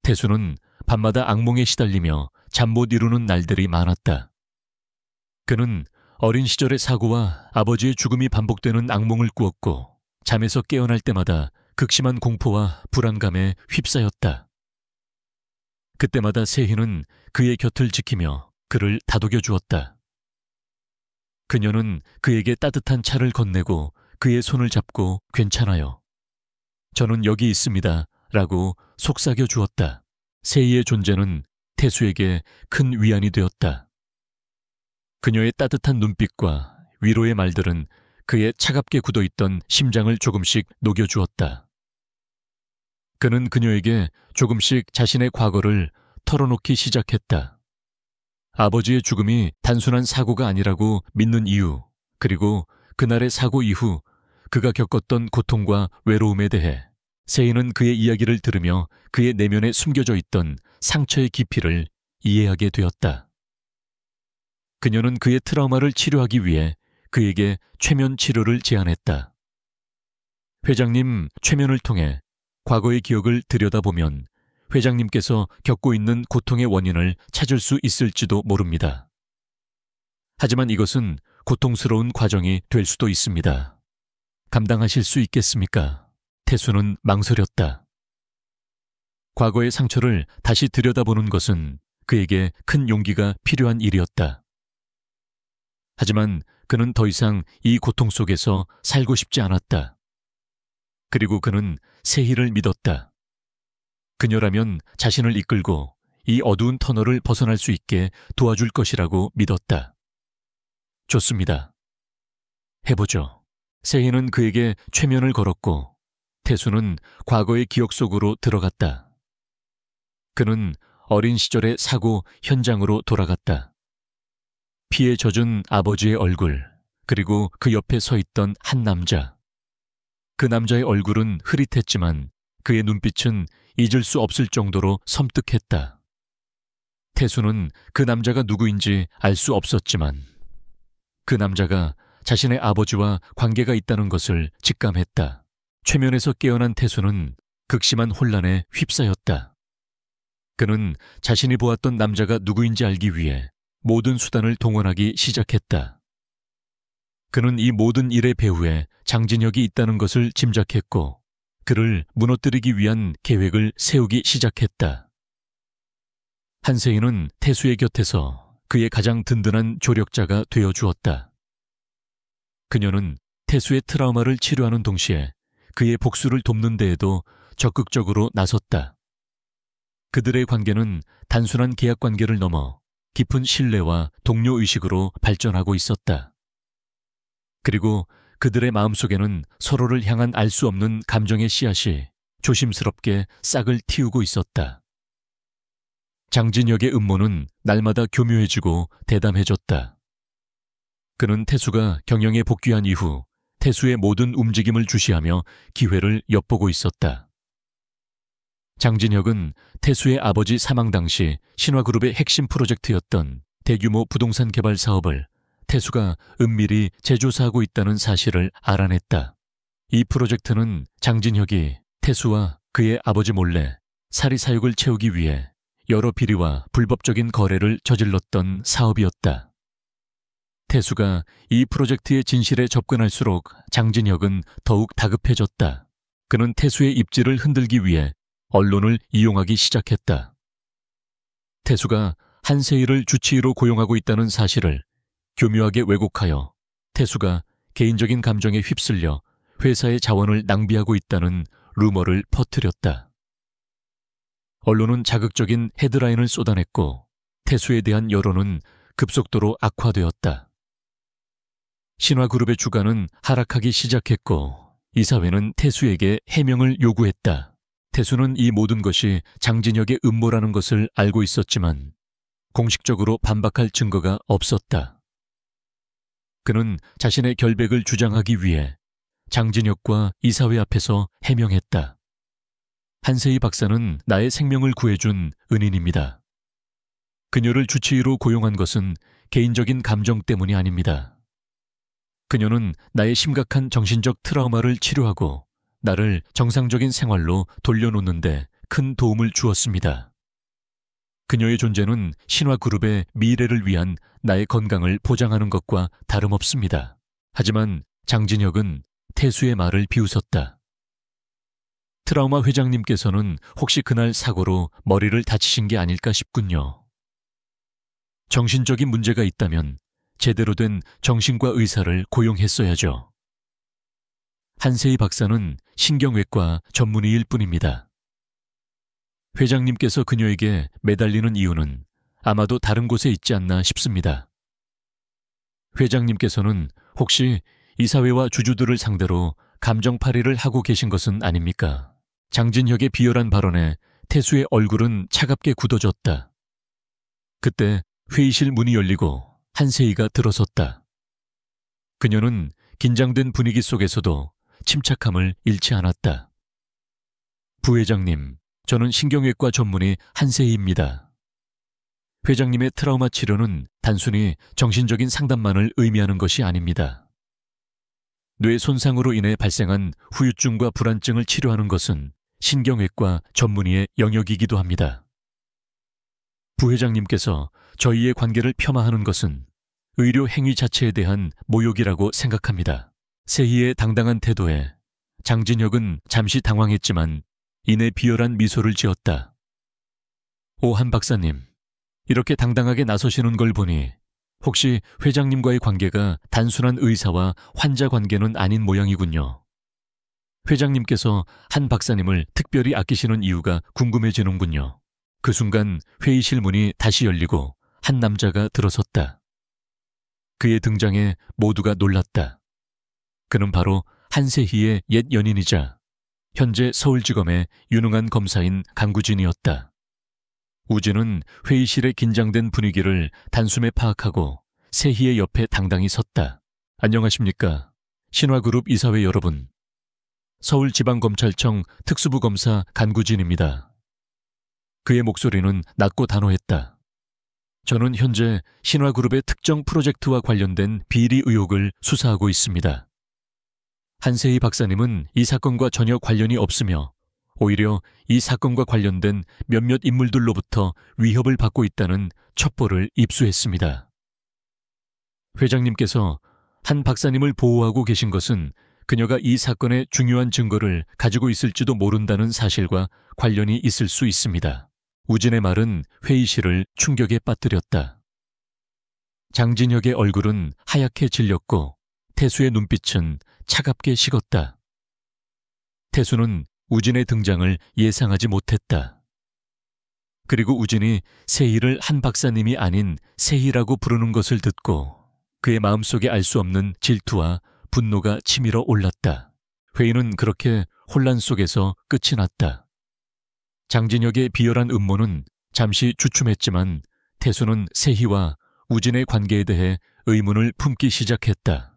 태수는 밤마다 악몽에 시달리며 잠 못 이루는 날들이 많았다. 그는 어린 시절의 사고와 아버지의 죽음이 반복되는 악몽을 꾸었고 잠에서 깨어날 때마다 극심한 공포와 불안감에 휩싸였다. 그때마다 세희는 그의 곁을 지키며 그를 다독여 주었다. 그녀는 그에게 따뜻한 차를 건네고 그의 손을 잡고 괜찮아요. 저는 여기 있습니다. 라고 속삭여 주었다. 세희의 존재는 태수에게 큰 위안이 되었다. 그녀의 따뜻한 눈빛과 위로의 말들은 그의 차갑게 굳어있던 심장을 조금씩 녹여주었다. 그는 그녀에게 조금씩 자신의 과거를 털어놓기 시작했다. 아버지의 죽음이 단순한 사고가 아니라고 믿는 이유, 그리고 그날의 사고 이후 그가 겪었던 고통과 외로움에 대해 세희는 그의 이야기를 들으며 그의 내면에 숨겨져 있던 상처의 깊이를 이해하게 되었다. 그녀는 그의 트라우마를 치료하기 위해 그에게 최면 치료를 제안했다. 회장님, 최면을 통해 과거의 기억을 들여다보면 회장님께서 겪고 있는 고통의 원인을 찾을 수 있을지도 모릅니다. 하지만 이것은 고통스러운 과정이 될 수도 있습니다. 감당하실 수 있겠습니까? 태수는 망설였다. 과거의 상처를 다시 들여다보는 것은 그에게 큰 용기가 필요한 일이었다. 하지만 그는 더 이상 이 고통 속에서 살고 싶지 않았다. 그리고 그는 세희를 믿었다. 그녀라면 자신을 이끌고 이 어두운 터널을 벗어날 수 있게 도와줄 것이라고 믿었다. 좋습니다. 해보죠. 세희는 그에게 최면을 걸었고 태수는 과거의 기억 속으로 들어갔다. 그는 어린 시절의 사고 현장으로 돌아갔다. 피에 젖은 아버지의 얼굴, 그리고 그 옆에 서 있던 한 남자. 그 남자의 얼굴은 흐릿했지만 그의 눈빛은 잊을 수 없을 정도로 섬뜩했다. 태수는 그 남자가 누구인지 알 수 없었지만 그 남자가 자신의 아버지와 관계가 있다는 것을 직감했다. 최면에서 깨어난 태수는 극심한 혼란에 휩싸였다. 그는 자신이 보았던 남자가 누구인지 알기 위해 모든 수단을 동원하기 시작했다. 그는 이 모든 일의 배후에 장진혁이 있다는 것을 짐작했고 그를 무너뜨리기 위한 계획을 세우기 시작했다. 한세희는 태수의 곁에서 그의 가장 든든한 조력자가 되어 주었다. 그녀는 태수의 트라우마를 치료하는 동시에 그의 복수를 돕는 데에도 적극적으로 나섰다. 그들의 관계는 단순한 계약 관계를 넘어 깊은 신뢰와 동료의식으로 발전하고 있었다. 그리고 그들의 마음속에는 서로를 향한 알 수 없는 감정의 씨앗이 조심스럽게 싹을 틔우고 있었다. 장진혁의 음모는 날마다 교묘해지고 대담해졌다. 그는 태수가 경영에 복귀한 이후 태수의 모든 움직임을 주시하며 기회를 엿보고 있었다. 장진혁은 태수의 아버지 사망 당시 신화그룹의 핵심 프로젝트였던 대규모 부동산 개발 사업을 태수가 은밀히 재조사하고 있다는 사실을 알아냈다. 이 프로젝트는 장진혁이 태수와 그의 아버지 몰래 사리사욕을 채우기 위해 여러 비리와 불법적인 거래를 저질렀던 사업이었다. 태수가 이 프로젝트의 진실에 접근할수록 장진혁은 더욱 다급해졌다. 그는 태수의 입지를 흔들기 위해 언론을 이용하기 시작했다. 태수가 한세희를 주치의로 고용하고 있다는 사실을 교묘하게 왜곡하여 태수가 개인적인 감정에 휩쓸려 회사의 자원을 낭비하고 있다는 루머를 퍼뜨렸다. 언론은 자극적인 헤드라인을 쏟아냈고 태수에 대한 여론은 급속도로 악화되었다. 신화그룹의 주가는 하락하기 시작했고 이사회는 태수에게 해명을 요구했다. 태수는 이 모든 것이 장진혁의 음모라는 것을 알고 있었지만 공식적으로 반박할 증거가 없었다. 그는 자신의 결백을 주장하기 위해 장진혁과 이사회 앞에서 해명했다. 한세희 박사는 나의 생명을 구해준 은인입니다. 그녀를 주치의로 고용한 것은 개인적인 감정 때문이 아닙니다. 그녀는 나의 심각한 정신적 트라우마를 치료하고 나를 정상적인 생활로 돌려놓는데 큰 도움을 주었습니다. 그녀의 존재는 신화그룹의 미래를 위한 나의 건강을 보장하는 것과 다름없습니다. 하지만 장진혁은 태수의 말을 비웃었다. 트라우마 회장님께서는 혹시 그날 사고로 머리를 다치신 게 아닐까 싶군요. 정신적인 문제가 있다면 제대로 된 정신과 의사를 고용했어야죠. 한세희 박사는 신경외과 전문의일 뿐입니다. 회장님께서 그녀에게 매달리는 이유는 아마도 다른 곳에 있지 않나 싶습니다. 회장님께서는 혹시 이사회와 주주들을 상대로 감정팔이를 하고 계신 것은 아닙니까? 장진혁의 비열한 발언에 태수의 얼굴은 차갑게 굳어졌다. 그때 회의실 문이 열리고 한세희가 들어섰다. 그녀는 긴장된 분위기 속에서도 침착함을 잃지 않았다. 부회장님, 저는 신경외과 전문의 한세희입니다. 회장님의 트라우마 치료는 단순히 정신적인 상담만을 의미하는 것이 아닙니다. 뇌 손상으로 인해 발생한 후유증과 불안증을 치료하는 것은 신경외과 전문의의 영역이기도 합니다. 부회장님께서 저희의 관계를 폄하하는 것은 의료 행위 자체에 대한 모욕이라고 생각합니다. 세희의 당당한 태도에 장진혁은 잠시 당황했지만 이내 비열한 미소를 지었다. 오 한 박사님, 이렇게 당당하게 나서시는 걸 보니 혹시 회장님과의 관계가 단순한 의사와 환자 관계는 아닌 모양이군요. 회장님께서 한 박사님을 특별히 아끼시는 이유가 궁금해지는군요. 그 순간 회의실 문이 다시 열리고 한 남자가 들어섰다. 그의 등장에 모두가 놀랐다. 그는 바로 한세희의 옛 연인이자 현재 서울지검의 유능한 검사인 강구진이었다. 우진은 회의실의 긴장된 분위기를 단숨에 파악하고 세희의 옆에 당당히 섰다. 안녕하십니까. 신화그룹 이사회 여러분. 서울지방검찰청 특수부검사 강구진입니다. 그의 목소리는 낮고 단호했다. 저는 현재 신화그룹의 특정 프로젝트와 관련된 비리 의혹을 수사하고 있습니다. 한세희 박사님은 이 사건과 전혀 관련이 없으며 오히려 이 사건과 관련된 몇몇 인물들로부터 위협을 받고 있다는 첩보를 입수했습니다. 회장님께서 한 박사님을 보호하고 계신 것은 그녀가 이 사건의 중요한 증거를 가지고 있을지도 모른다는 사실과 관련이 있을 수 있습니다. 우진의 말은 회의실을 충격에 빠뜨렸다. 장진혁의 얼굴은 하얗게 질렸고 태수의 눈빛은 차갑게 식었다. 태수는 우진의 등장을 예상하지 못했다. 그리고 우진이 세희를 한 박사님이 아닌 세희라고 부르는 것을 듣고 그의 마음속에 알 수 없는 질투와 분노가 치밀어 올랐다. 회의는 그렇게 혼란 속에서 끝이 났다. 장진혁의 비열한 음모는 잠시 주춤했지만 태수는 세희와 우진의 관계에 대해 의문을 품기 시작했다.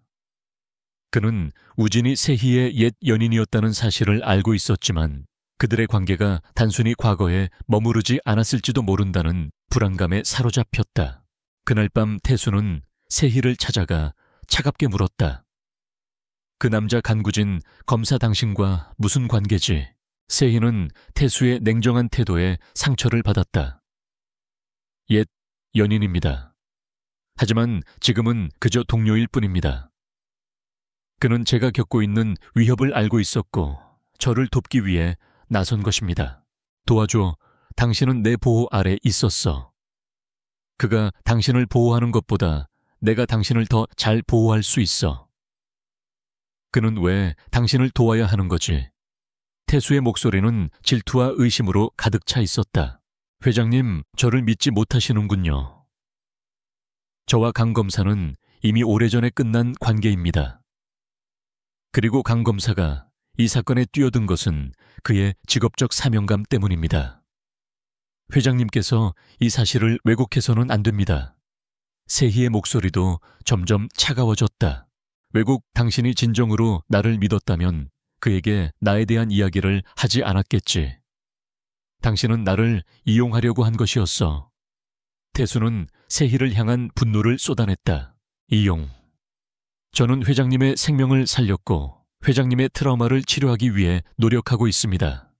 그는 우진이 세희의 옛 연인이었다는 사실을 알고 있었지만 그들의 관계가 단순히 과거에 머무르지 않았을지도 모른다는 불안감에 사로잡혔다. 그날 밤 태수는 세희를 찾아가 차갑게 물었다. 그 남자 간구진 검사 당신과 무슨 관계지? 세희는 태수의 냉정한 태도에 상처를 받았다. 옛 연인입니다. 하지만 지금은 그저 동료일 뿐입니다. 그는 제가 겪고 있는 위협을 알고 있었고 저를 돕기 위해 나선 것입니다. 도와줘. 당신은 내 보호 아래 있었어. 그가 당신을 보호하는 것보다 내가 당신을 더 잘 보호할 수 있어. 그는 왜 당신을 도와야 하는 거지? 태수의 목소리는 질투와 의심으로 가득 차 있었다. 회장님, 저를 믿지 못하시는군요. 저와 강 검사는 이미 오래전에 끝난 관계입니다. 그리고 강 검사가 이 사건에 뛰어든 것은 그의 직업적 사명감 때문입니다. 회장님께서 이 사실을 왜곡해서는 안 됩니다. 세희의 목소리도 점점 차가워졌다. 왜곡 당신이 진정으로 나를 믿었다면 그에게 나에 대한 이야기를 하지 않았겠지. 당신은 나를 이용하려고 한 것이었어. 태수는 세희를 향한 분노를 쏟아냈다. 이용. 저는 회장님의 생명을 살렸고 회장님의 트라우마를 치료하기 위해 노력하고 있습니다.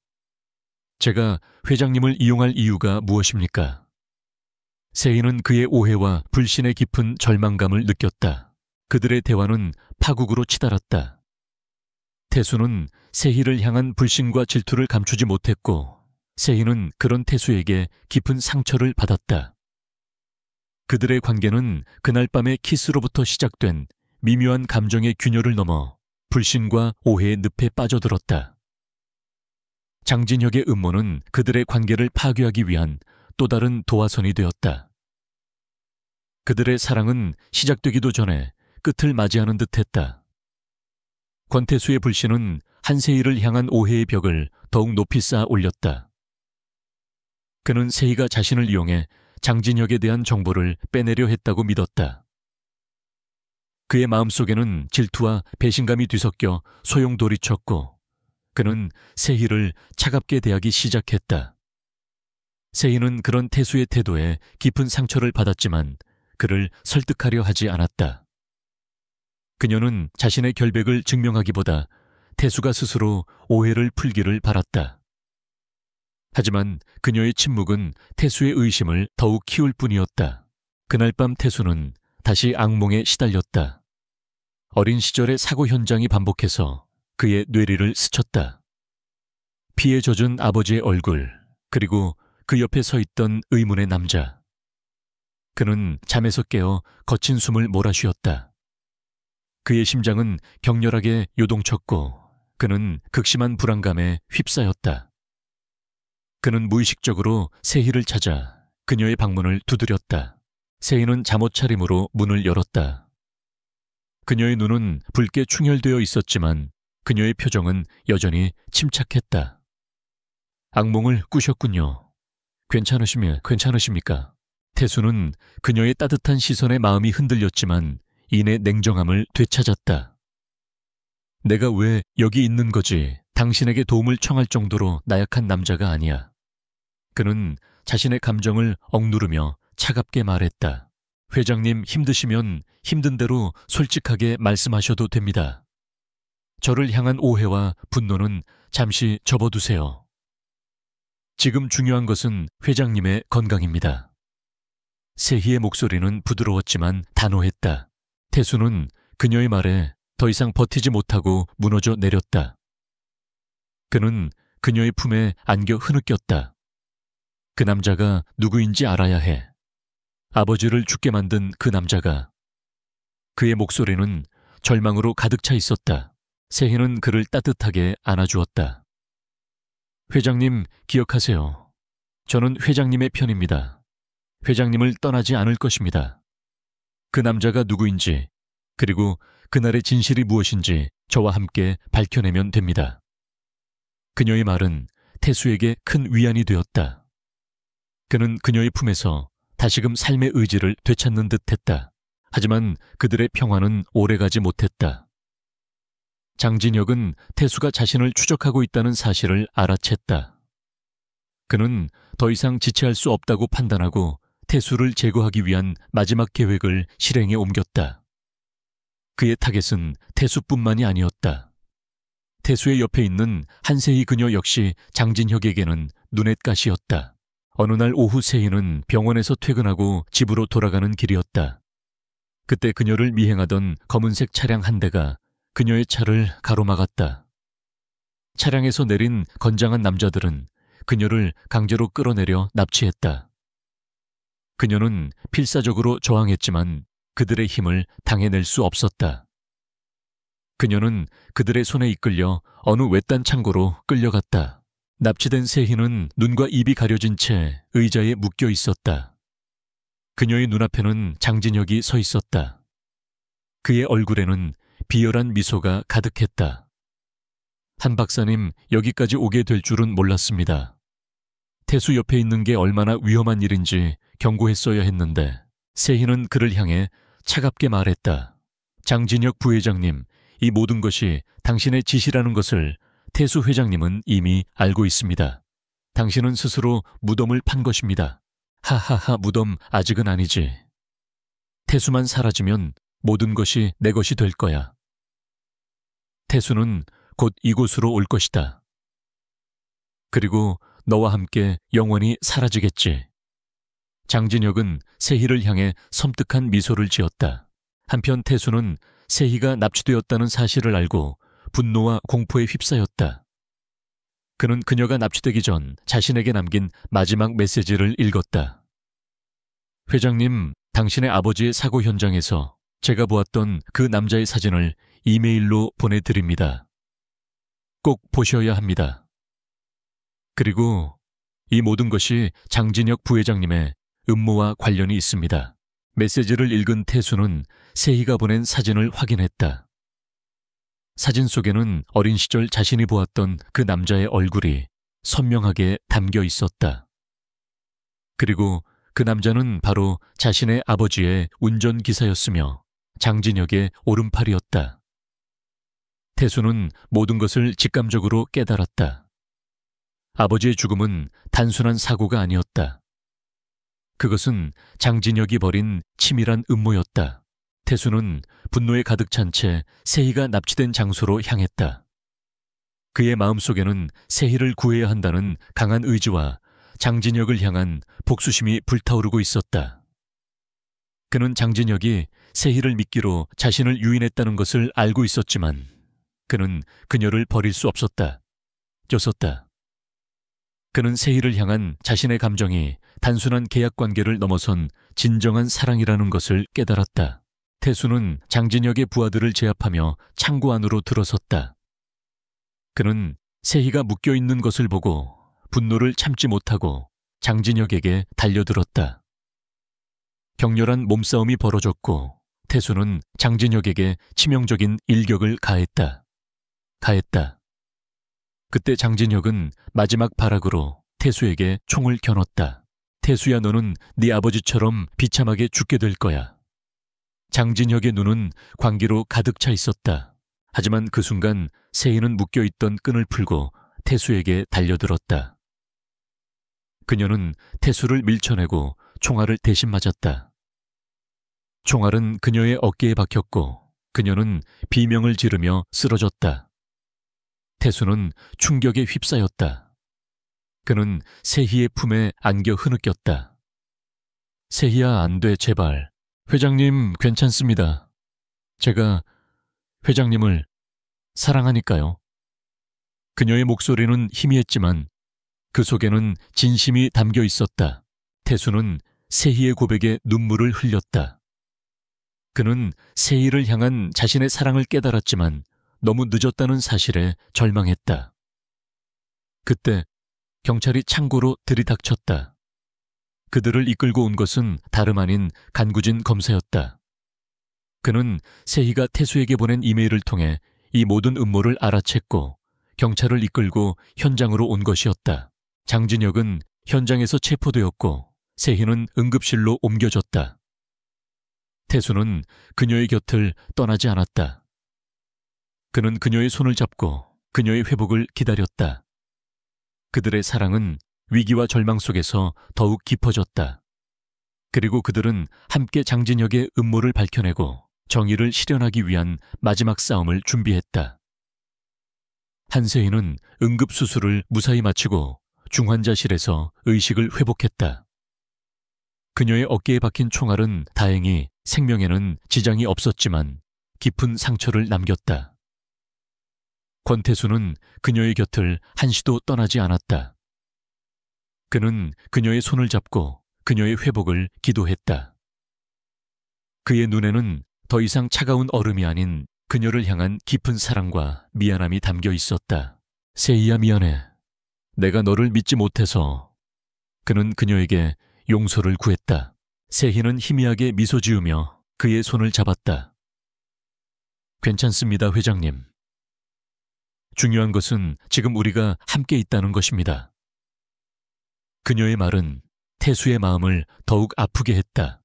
제가 회장님을 이용할 이유가 무엇입니까? 세희는 그의 오해와 불신의 깊은 절망감을 느꼈다. 그들의 대화는 파국으로 치달았다. 태수는 세희를 향한 불신과 질투를 감추지 못했고 세희는 그런 태수에게 깊은 상처를 받았다. 그들의 관계는 그날 밤의 키스로부터 시작된 미묘한 감정의 균열을 넘어 불신과 오해의 늪에 빠져들었다. 장진혁의 음모는 그들의 관계를 파괴하기 위한 또 다른 도화선이 되었다. 그들의 사랑은 시작되기도 전에 끝을 맞이하는 듯했다. 권태수의 불신은 한세희를 향한 오해의 벽을 더욱 높이 쌓아 올렸다. 그는 세희가 자신을 이용해 장진혁에 대한 정보를 빼내려 했다고 믿었다. 그의 마음속에는 질투와 배신감이 뒤섞여 소용돌이쳤고 그는 세희를 차갑게 대하기 시작했다. 세희는 그런 태수의 태도에 깊은 상처를 받았지만 그를 설득하려 하지 않았다. 그녀는 자신의 결백을 증명하기보다 태수가 스스로 오해를 풀기를 바랐다. 하지만 그녀의 침묵은 태수의 의심을 더욱 키울 뿐이었다. 그날 밤 태수는 다시 악몽에 시달렸다. 어린 시절의 사고 현장이 반복해서 그의 뇌리를 스쳤다. 피에 젖은 아버지의 얼굴, 그리고 그 옆에 서 있던 의문의 남자. 그는 잠에서 깨어 거친 숨을 몰아쉬었다. 그의 심장은 격렬하게 요동쳤고 그는 극심한 불안감에 휩싸였다. 그는 무의식적으로 세희를 찾아 그녀의 방문을 두드렸다. 세희는 잠옷 차림으로 문을 열었다. 그녀의 눈은 붉게 충혈되어 있었지만 그녀의 표정은 여전히 침착했다. 악몽을 꾸셨군요. 괜찮으십니까? 태수는 그녀의 따뜻한 시선에 마음이 흔들렸지만 이내 냉정함을 되찾았다. 내가 왜 여기 있는 거지? 당신에게 도움을 청할 정도로 나약한 남자가 아니야. 그는 자신의 감정을 억누르며 차갑게 말했다. 회장님 힘드시면 힘든 대로 솔직하게 말씀하셔도 됩니다. 저를 향한 오해와 분노는 잠시 접어두세요. 지금 중요한 것은 회장님의 건강입니다. 세희의 목소리는 부드러웠지만 단호했다. 태수는 그녀의 말에 더 이상 버티지 못하고 무너져 내렸다. 그는 그녀의 품에 안겨 흐느꼈다. 그 남자가 누구인지 알아야 해. 아버지를 죽게 만든 그 남자가. 그의 목소리는 절망으로 가득 차 있었다. 세희는 그를 따뜻하게 안아주었다. 회장님, 기억하세요. 저는 회장님의 편입니다. 회장님을 떠나지 않을 것입니다. 그 남자가 누구인지, 그리고 그날의 진실이 무엇인지 저와 함께 밝혀내면 됩니다. 그녀의 말은 태수에게 큰 위안이 되었다. 그는 그녀의 품에서 다시금 삶의 의지를 되찾는 듯했다. 하지만 그들의 평화는 오래가지 못했다. 장진혁은 태수가 자신을 추적하고 있다는 사실을 알아챘다. 그는 더 이상 지체할 수 없다고 판단하고 태수를 제거하기 위한 마지막 계획을 실행에 옮겼다. 그의 타겟은 태수뿐만이 아니었다. 태수의 옆에 있는 한세희 그녀 역시 장진혁에게는 눈엣가시였다. 어느 날 오후 세희는 병원에서 퇴근하고 집으로 돌아가는 길이었다. 그때 그녀를 미행하던 검은색 차량 한 대가 그녀의 차를 가로막았다. 차량에서 내린 건장한 남자들은 그녀를 강제로 끌어내려 납치했다. 그녀는 필사적으로 저항했지만 그들의 힘을 당해낼 수 없었다. 그녀는 그들의 손에 이끌려 어느 외딴 창고로 끌려갔다. 납치된 세희는 눈과 입이 가려진 채 의자에 묶여 있었다. 그녀의 눈앞에는 장진혁이 서 있었다. 그의 얼굴에는 비열한 미소가 가득했다. 한 박사님, 여기까지 오게 될 줄은 몰랐습니다. 태수 옆에 있는 게 얼마나 위험한 일인지 경고했어야 했는데 세희는 그를 향해 차갑게 말했다. 장진혁 부회장님, 이 모든 것이 당신의 지시라는 것을 태수 회장님은 이미 알고 있습니다. 당신은 스스로 무덤을 판 것입니다. 하하하, 무덤 아직은 아니지. 태수만 사라지면 모든 것이 내 것이 될 거야. 태수는 곧 이곳으로 올 것이다. 그리고 너와 함께 영원히 사라지겠지. 장진혁은 세희를 향해 섬뜩한 미소를 지었다. 한편 태수는 세희가 납치되었다는 사실을 알고 분노와 공포에 휩싸였다. 그는 그녀가 납치되기 전 자신에게 남긴 마지막 메시지를 읽었다. 회장님, 당신의 아버지의 사고 현장에서 제가 보았던 그 남자의 사진을 이메일로 보내드립니다. 꼭 보셔야 합니다. 그리고 이 모든 것이 장진혁 부회장님의 음모와 관련이 있습니다. 메시지를 읽은 태수는 세희가 보낸 사진을 확인했다. 사진 속에는 어린 시절 자신이 보았던 그 남자의 얼굴이 선명하게 담겨 있었다. 그리고 그 남자는 바로 자신의 아버지의 운전기사였으며 장진혁의 오른팔이었다. 태수는 모든 것을 직감적으로 깨달았다. 아버지의 죽음은 단순한 사고가 아니었다. 그것은 장진혁이 벌인 치밀한 음모였다. 태수는 분노에 가득 찬 채 세희가 납치된 장소로 향했다. 그의 마음속에는 세희를 구해야 한다는 강한 의지와 장진혁을 향한 복수심이 불타오르고 있었다. 그는 장진혁이 세희를 미끼로 자신을 유인했다는 것을 알고 있었지만 그는 그녀를 버릴 수 없었다. 쫓았다. 그는 세희를 향한 자신의 감정이 단순한 계약 관계를 넘어선 진정한 사랑이라는 것을 깨달았다. 태수는 장진혁의 부하들을 제압하며 창고 안으로 들어섰다. 그는 세희가 묶여있는 것을 보고 분노를 참지 못하고 장진혁에게 달려들었다. 격렬한 몸싸움이 벌어졌고 태수는 장진혁에게 치명적인 일격을 가했다. 그때 장진혁은 마지막 발악으로 태수에게 총을 겨눴다. 태수야, 너는 네 아버지처럼 비참하게 죽게 될 거야. 장진혁의 눈은 광기로 가득 차 있었다. 하지만 그 순간 세희는 묶여있던 끈을 풀고 태수에게 달려들었다. 그녀는 태수를 밀쳐내고 총알을 대신 맞았다. 총알은 그녀의 어깨에 박혔고 그녀는 비명을 지르며 쓰러졌다. 태수는 충격에 휩싸였다. 그는 세희의 품에 안겨 흐느꼈다. 세희야, 안 돼, 제발. 회장님, 괜찮습니다. 제가 회장님을 사랑하니까요. 그녀의 목소리는 희미했지만 그 속에는 진심이 담겨 있었다. 태수는 세희의 고백에 눈물을 흘렸다. 그는 세희를 향한 자신의 사랑을 깨달았지만 너무 늦었다는 사실에 절망했다. 그때 경찰이 창고로 들이닥쳤다. 그들을 이끌고 온 것은 다름 아닌 간구진 검사였다. 그는 세희가 태수에게 보낸 이메일을 통해 이 모든 음모를 알아챘고 경찰을 이끌고 현장으로 온 것이었다. 장진혁은 현장에서 체포되었고 세희는 응급실로 옮겨졌다. 태수는 그녀의 곁을 떠나지 않았다. 그는 그녀의 손을 잡고 그녀의 회복을 기다렸다. 그들의 사랑은 위기와 절망 속에서 더욱 깊어졌다. 그리고 그들은 함께 장진혁의 음모를 밝혀내고 정의를 실현하기 위한 마지막 싸움을 준비했다. 한세희는 응급수술을 무사히 마치고 중환자실에서 의식을 회복했다. 그녀의 어깨에 박힌 총알은 다행히 생명에는 지장이 없었지만 깊은 상처를 남겼다. 권태수는 그녀의 곁을 한시도 떠나지 않았다. 그는 그녀의 손을 잡고 그녀의 회복을 기도했다. 그의 눈에는 더 이상 차가운 얼음이 아닌 그녀를 향한 깊은 사랑과 미안함이 담겨 있었다. 세희야, 미안해. 내가 너를 믿지 못해서. 그는 그녀에게 용서를 구했다. 세희는 희미하게 미소 지으며 그의 손을 잡았다. 괜찮습니다, 회장님. 중요한 것은 지금 우리가 함께 있다는 것입니다. 그녀의 말은 태수의 마음을 더욱 아프게 했다.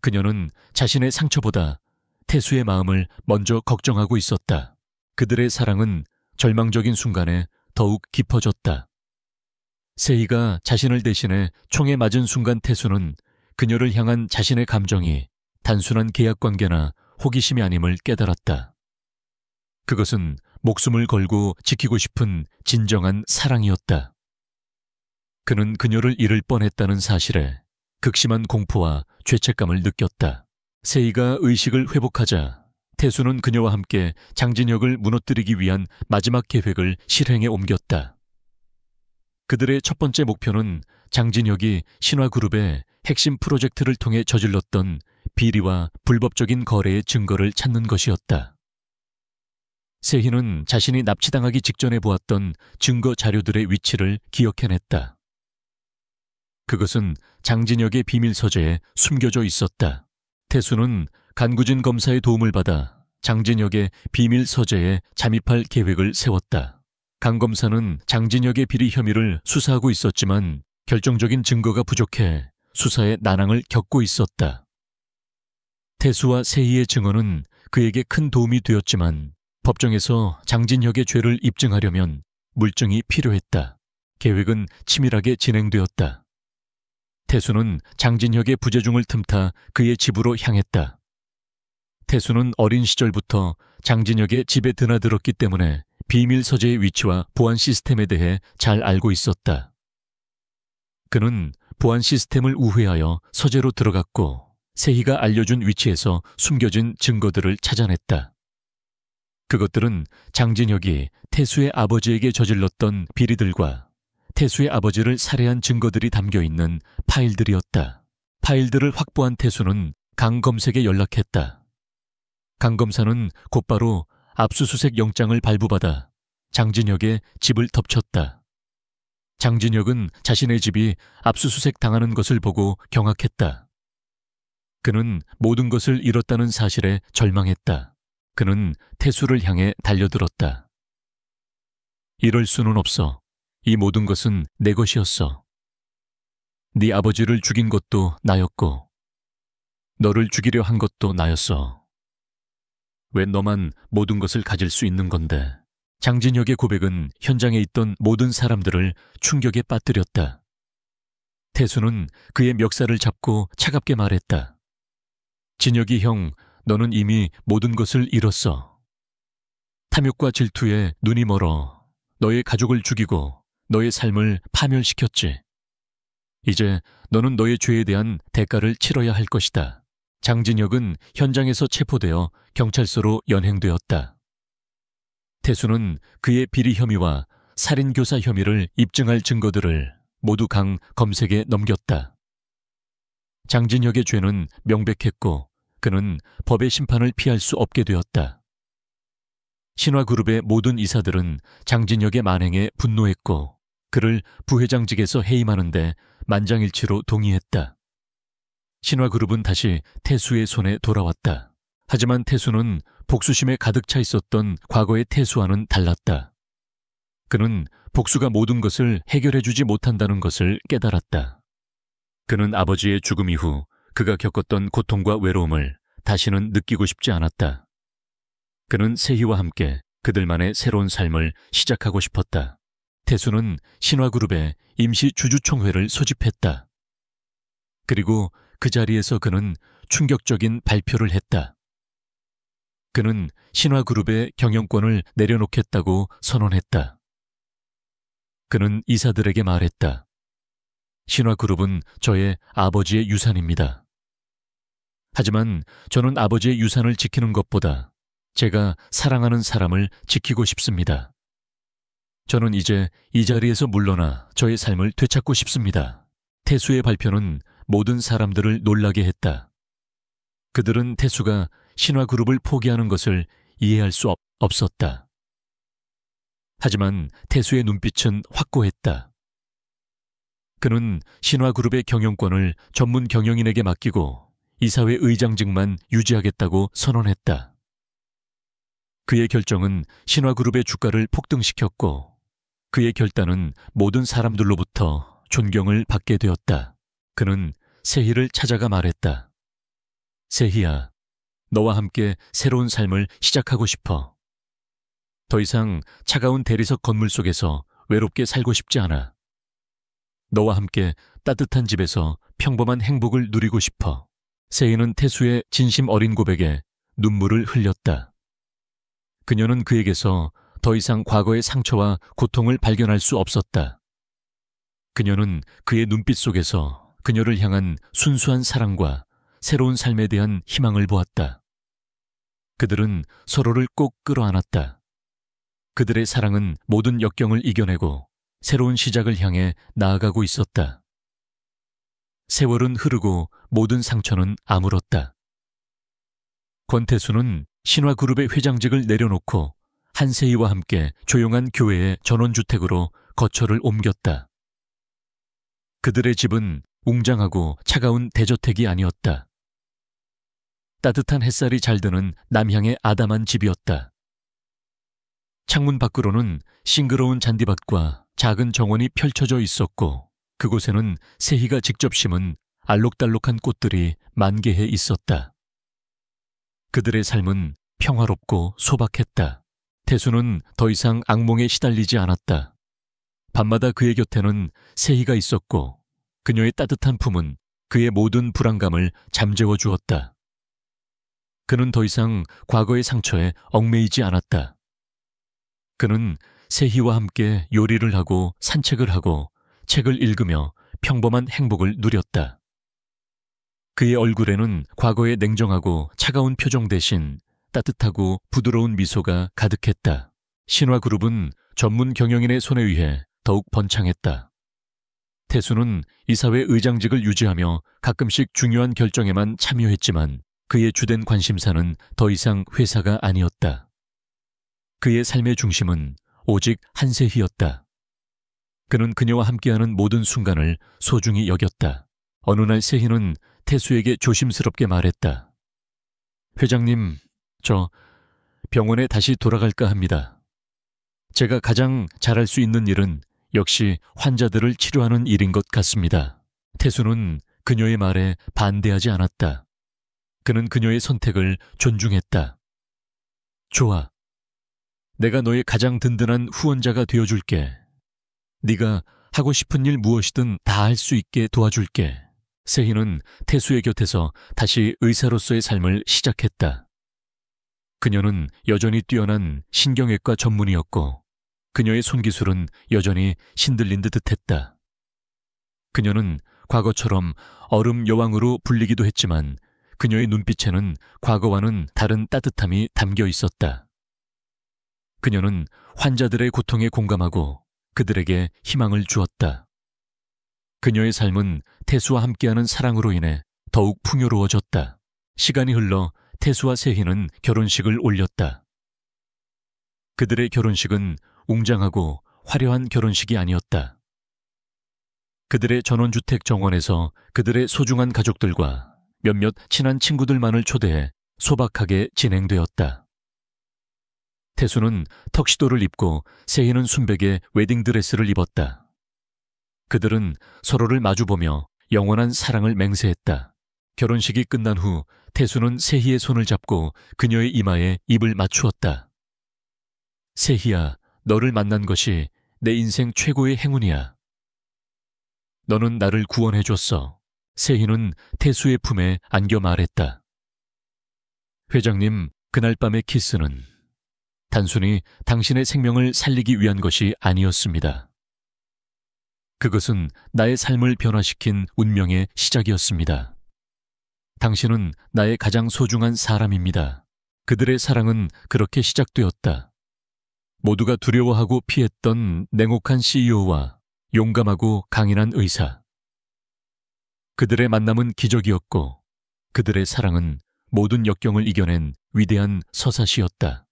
그녀는 자신의 상처보다 태수의 마음을 먼저 걱정하고 있었다. 그들의 사랑은 절망적인 순간에 더욱 깊어졌다. 세희가 자신을 대신해 총에 맞은 순간 태수는 그녀를 향한 자신의 감정이 단순한 계약관계나 호기심이 아님을 깨달았다. 그것은 목숨을 걸고 지키고 싶은 진정한 사랑이었다. 그는 그녀를 잃을 뻔했다는 사실에 극심한 공포와 죄책감을 느꼈다. 세희가 의식을 회복하자 태수는 그녀와 함께 장진혁을 무너뜨리기 위한 마지막 계획을 실행에 옮겼다. 그들의 첫 번째 목표는 장진혁이 신화그룹의 핵심 프로젝트를 통해 저질렀던 비리와 불법적인 거래의 증거를 찾는 것이었다. 세희는 자신이 납치당하기 직전에 보았던 증거 자료들의 위치를 기억해냈다. 그것은 장진혁의 비밀 서재에 숨겨져 있었다. 태수는 간구진 검사의 도움을 받아 장진혁의 비밀 서재에 잠입할 계획을 세웠다. 강 검사는 장진혁의 비리 혐의를 수사하고 있었지만 결정적인 증거가 부족해 수사에 난항을 겪고 있었다. 태수와 세희의 증언은 그에게 큰 도움이 되었지만 법정에서 장진혁의 죄를 입증하려면 물증이 필요했다. 계획은 치밀하게 진행되었다. 태수는 장진혁의 부재중을 틈타 그의 집으로 향했다. 태수는 어린 시절부터 장진혁의 집에 드나들었기 때문에 비밀 서재의 위치와 보안 시스템에 대해 잘 알고 있었다. 그는 보안 시스템을 우회하여 서재로 들어갔고 세희가 알려준 위치에서 숨겨진 증거들을 찾아냈다. 그것들은 장진혁이 태수의 아버지에게 저질렀던 비리들과 태수의 아버지를 살해한 증거들이 담겨있는 파일들이었다. 파일들을 확보한 태수는 강 검색에 연락했다. 강 검사는 곧바로 압수수색 영장을 발부받아 장진혁의 집을 덮쳤다. 장진혁은 자신의 집이 압수수색 당하는 것을 보고 경악했다. 그는 모든 것을 잃었다는 사실에 절망했다. 그는 태수를 향해 달려들었다. 이럴 수는 없어. 이 모든 것은 내 것이었어. 네 아버지를 죽인 것도 나였고 너를 죽이려 한 것도 나였어. 왜 너만 모든 것을 가질 수 있는 건데. 장진혁의 고백은 현장에 있던 모든 사람들을 충격에 빠뜨렸다. 태수는 그의 멱살을 잡고 차갑게 말했다. 진혁이 형, 너는 이미 모든 것을 잃었어. 탐욕과 질투에 눈이 멀어 너의 가족을 죽이고 너의 삶을 파멸시켰지. 이제 너는 너의 죄에 대한 대가를 치러야 할 것이다. 장진혁은 현장에서 체포되어 경찰서로 연행되었다. 태수는 그의 비리 혐의와 살인교사 혐의를 입증할 증거들을 모두 강 검색에 넘겼다. 장진혁의 죄는 명백했고 그는 법의 심판을 피할 수 없게 되었다. 신화그룹의 모든 이사들은 장진혁의 만행에 분노했고 그를 부회장직에서 해임하는데 만장일치로 동의했다. 신화그룹은 다시 태수의 손에 돌아왔다. 하지만 태수는 복수심에 가득 차 있었던 과거의 태수와는 달랐다. 그는 복수가 모든 것을 해결해주지 못한다는 것을 깨달았다. 그는 아버지의 죽음 이후 그가 겪었던 고통과 외로움을 다시는 느끼고 싶지 않았다. 그는 세희와 함께 그들만의 새로운 삶을 시작하고 싶었다. 태수는 신화그룹의 임시 주주총회를 소집했다. 그리고 그 자리에서 그는 충격적인 발표를 했다. 그는 신화그룹의 경영권을 내려놓겠다고 선언했다. 그는 이사들에게 말했다. 신화그룹은 저의 아버지의 유산입니다. 하지만 저는 아버지의 유산을 지키는 것보다 제가 사랑하는 사람을 지키고 싶습니다. 저는 이제 이 자리에서 물러나 저의 삶을 되찾고 싶습니다. 태수의 발표는 모든 사람들을 놀라게 했다. 그들은 태수가 신화그룹을 포기하는 것을 이해할 수 없었다. 하지만 태수의 눈빛은 확고했다. 그는 신화그룹의 경영권을 전문 경영인에게 맡기고 이사회 의장직만 유지하겠다고 선언했다. 그의 결정은 신화그룹의 주가를 폭등시켰고 그의 결단은 모든 사람들로부터 존경을 받게 되었다. 그는 세희를 찾아가 말했다. 세희야, 너와 함께 새로운 삶을 시작하고 싶어. 더 이상 차가운 대리석 건물 속에서 외롭게 살고 싶지 않아. 너와 함께 따뜻한 집에서 평범한 행복을 누리고 싶어. 세희는 태수의 진심 어린 고백에 눈물을 흘렸다. 그녀는 그에게서 더 이상 과거의 상처와 고통을 발견할 수 없었다. 그녀는 그의 눈빛 속에서 그녀를 향한 순수한 사랑과 새로운 삶에 대한 희망을 보았다. 그들은 서로를 꼭 끌어안았다. 그들의 사랑은 모든 역경을 이겨내고 새로운 시작을 향해 나아가고 있었다. 세월은 흐르고 모든 상처는 아물었다. 권태수는 신화그룹의 회장직을 내려놓고 한세희와 함께 조용한 교회의 전원주택으로 거처를 옮겼다. 그들의 집은 웅장하고 차가운 대저택이 아니었다. 따뜻한 햇살이 잘 드는 남향의 아담한 집이었다. 창문 밖으로는 싱그러운 잔디밭과 작은 정원이 펼쳐져 있었고 그곳에는 세희가 직접 심은 알록달록한 꽃들이 만개해 있었다. 그들의 삶은 평화롭고 소박했다. 태수는 더 이상 악몽에 시달리지 않았다. 밤마다 그의 곁에는 세희가 있었고 그녀의 따뜻한 품은 그의 모든 불안감을 잠재워 주었다. 그는 더 이상 과거의 상처에 얽매이지 않았다. 그는 세희와 함께 요리를 하고 산책을 하고 책을 읽으며 평범한 행복을 누렸다. 그의 얼굴에는 과거의 냉정하고 차가운 표정 대신 따뜻하고 부드러운 미소가 가득했다. 신화그룹은 전문 경영인의 손에 의해 더욱 번창했다. 태수는 이사회 의장직을 유지하며 가끔씩 중요한 결정에만 참여했지만 그의 주된 관심사는 더 이상 회사가 아니었다. 그의 삶의 중심은 오직 한세희였다. 그는 그녀와 함께하는 모든 순간을 소중히 여겼다. 어느 날 세희는 태수에게 조심스럽게 말했다. 회장님, 저 병원에 다시 돌아갈까 합니다. 제가 가장 잘할 수 있는 일은 역시 환자들을 치료하는 일인 것 같습니다. 태수는 그녀의 말에 반대하지 않았다. 그는 그녀의 선택을 존중했다. 좋아. 내가 너의 가장 든든한 후원자가 되어줄게. 네가 하고 싶은 일 무엇이든 다 할 수 있게 도와줄게. 세희는 태수의 곁에서 다시 의사로서의 삶을 시작했다. 그녀는 여전히 뛰어난 신경외과 전문의였고 그녀의 손기술은 여전히 신들린 듯 했다. 그녀는 과거처럼 얼음 여왕으로 불리기도 했지만 그녀의 눈빛에는 과거와는 다른 따뜻함이 담겨 있었다. 그녀는 환자들의 고통에 공감하고 그들에게 희망을 주었다. 그녀의 삶은 태수와 함께하는 사랑으로 인해 더욱 풍요로워졌다. 시간이 흘러 태수와 세희는 결혼식을 올렸다. 그들의 결혼식은 웅장하고 화려한 결혼식이 아니었다. 그들의 전원주택 정원에서 그들의 소중한 가족들과 몇몇 친한 친구들만을 초대해 소박하게 진행되었다. 태수는 턱시도를 입고 세희는 순백의 웨딩드레스를 입었다. 그들은 서로를 마주보며 영원한 사랑을 맹세했다. 결혼식이 끝난 후 태수는 세희의 손을 잡고 그녀의 이마에 입을 맞추었다. 세희야, 너를 만난 것이 내 인생 최고의 행운이야. 너는 나를 구원해줬어. 세희는 태수의 품에 안겨 말했다. 회장님, 그날 밤의 키스는 단순히 당신의 생명을 살리기 위한 것이 아니었습니다. 그것은 나의 삶을 변화시킨 운명의 시작이었습니다. 당신은 나의 가장 소중한 사람입니다. 그들의 사랑은 그렇게 시작되었다. 모두가 두려워하고 피했던 냉혹한 CEO와 용감하고 강인한 의사. 그들의 만남은 기적이었고 그들의 사랑은 모든 역경을 이겨낸 위대한 서사시였다.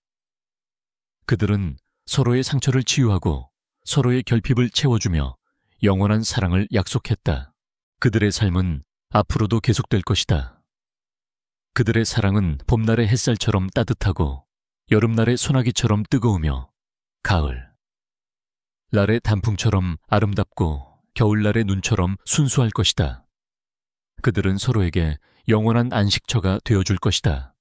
그들은 서로의 상처를 치유하고 서로의 결핍을 채워주며 영원한 사랑을 약속했다. 그들의 삶은 앞으로도 계속될 것이다. 그들의 사랑은 봄날의 햇살처럼 따뜻하고 여름날의 소나기처럼 뜨거우며 가을, 날의 단풍처럼 아름답고 겨울날의 눈처럼 순수할 것이다. 그들은 서로에게 영원한 안식처가 되어줄 것이다.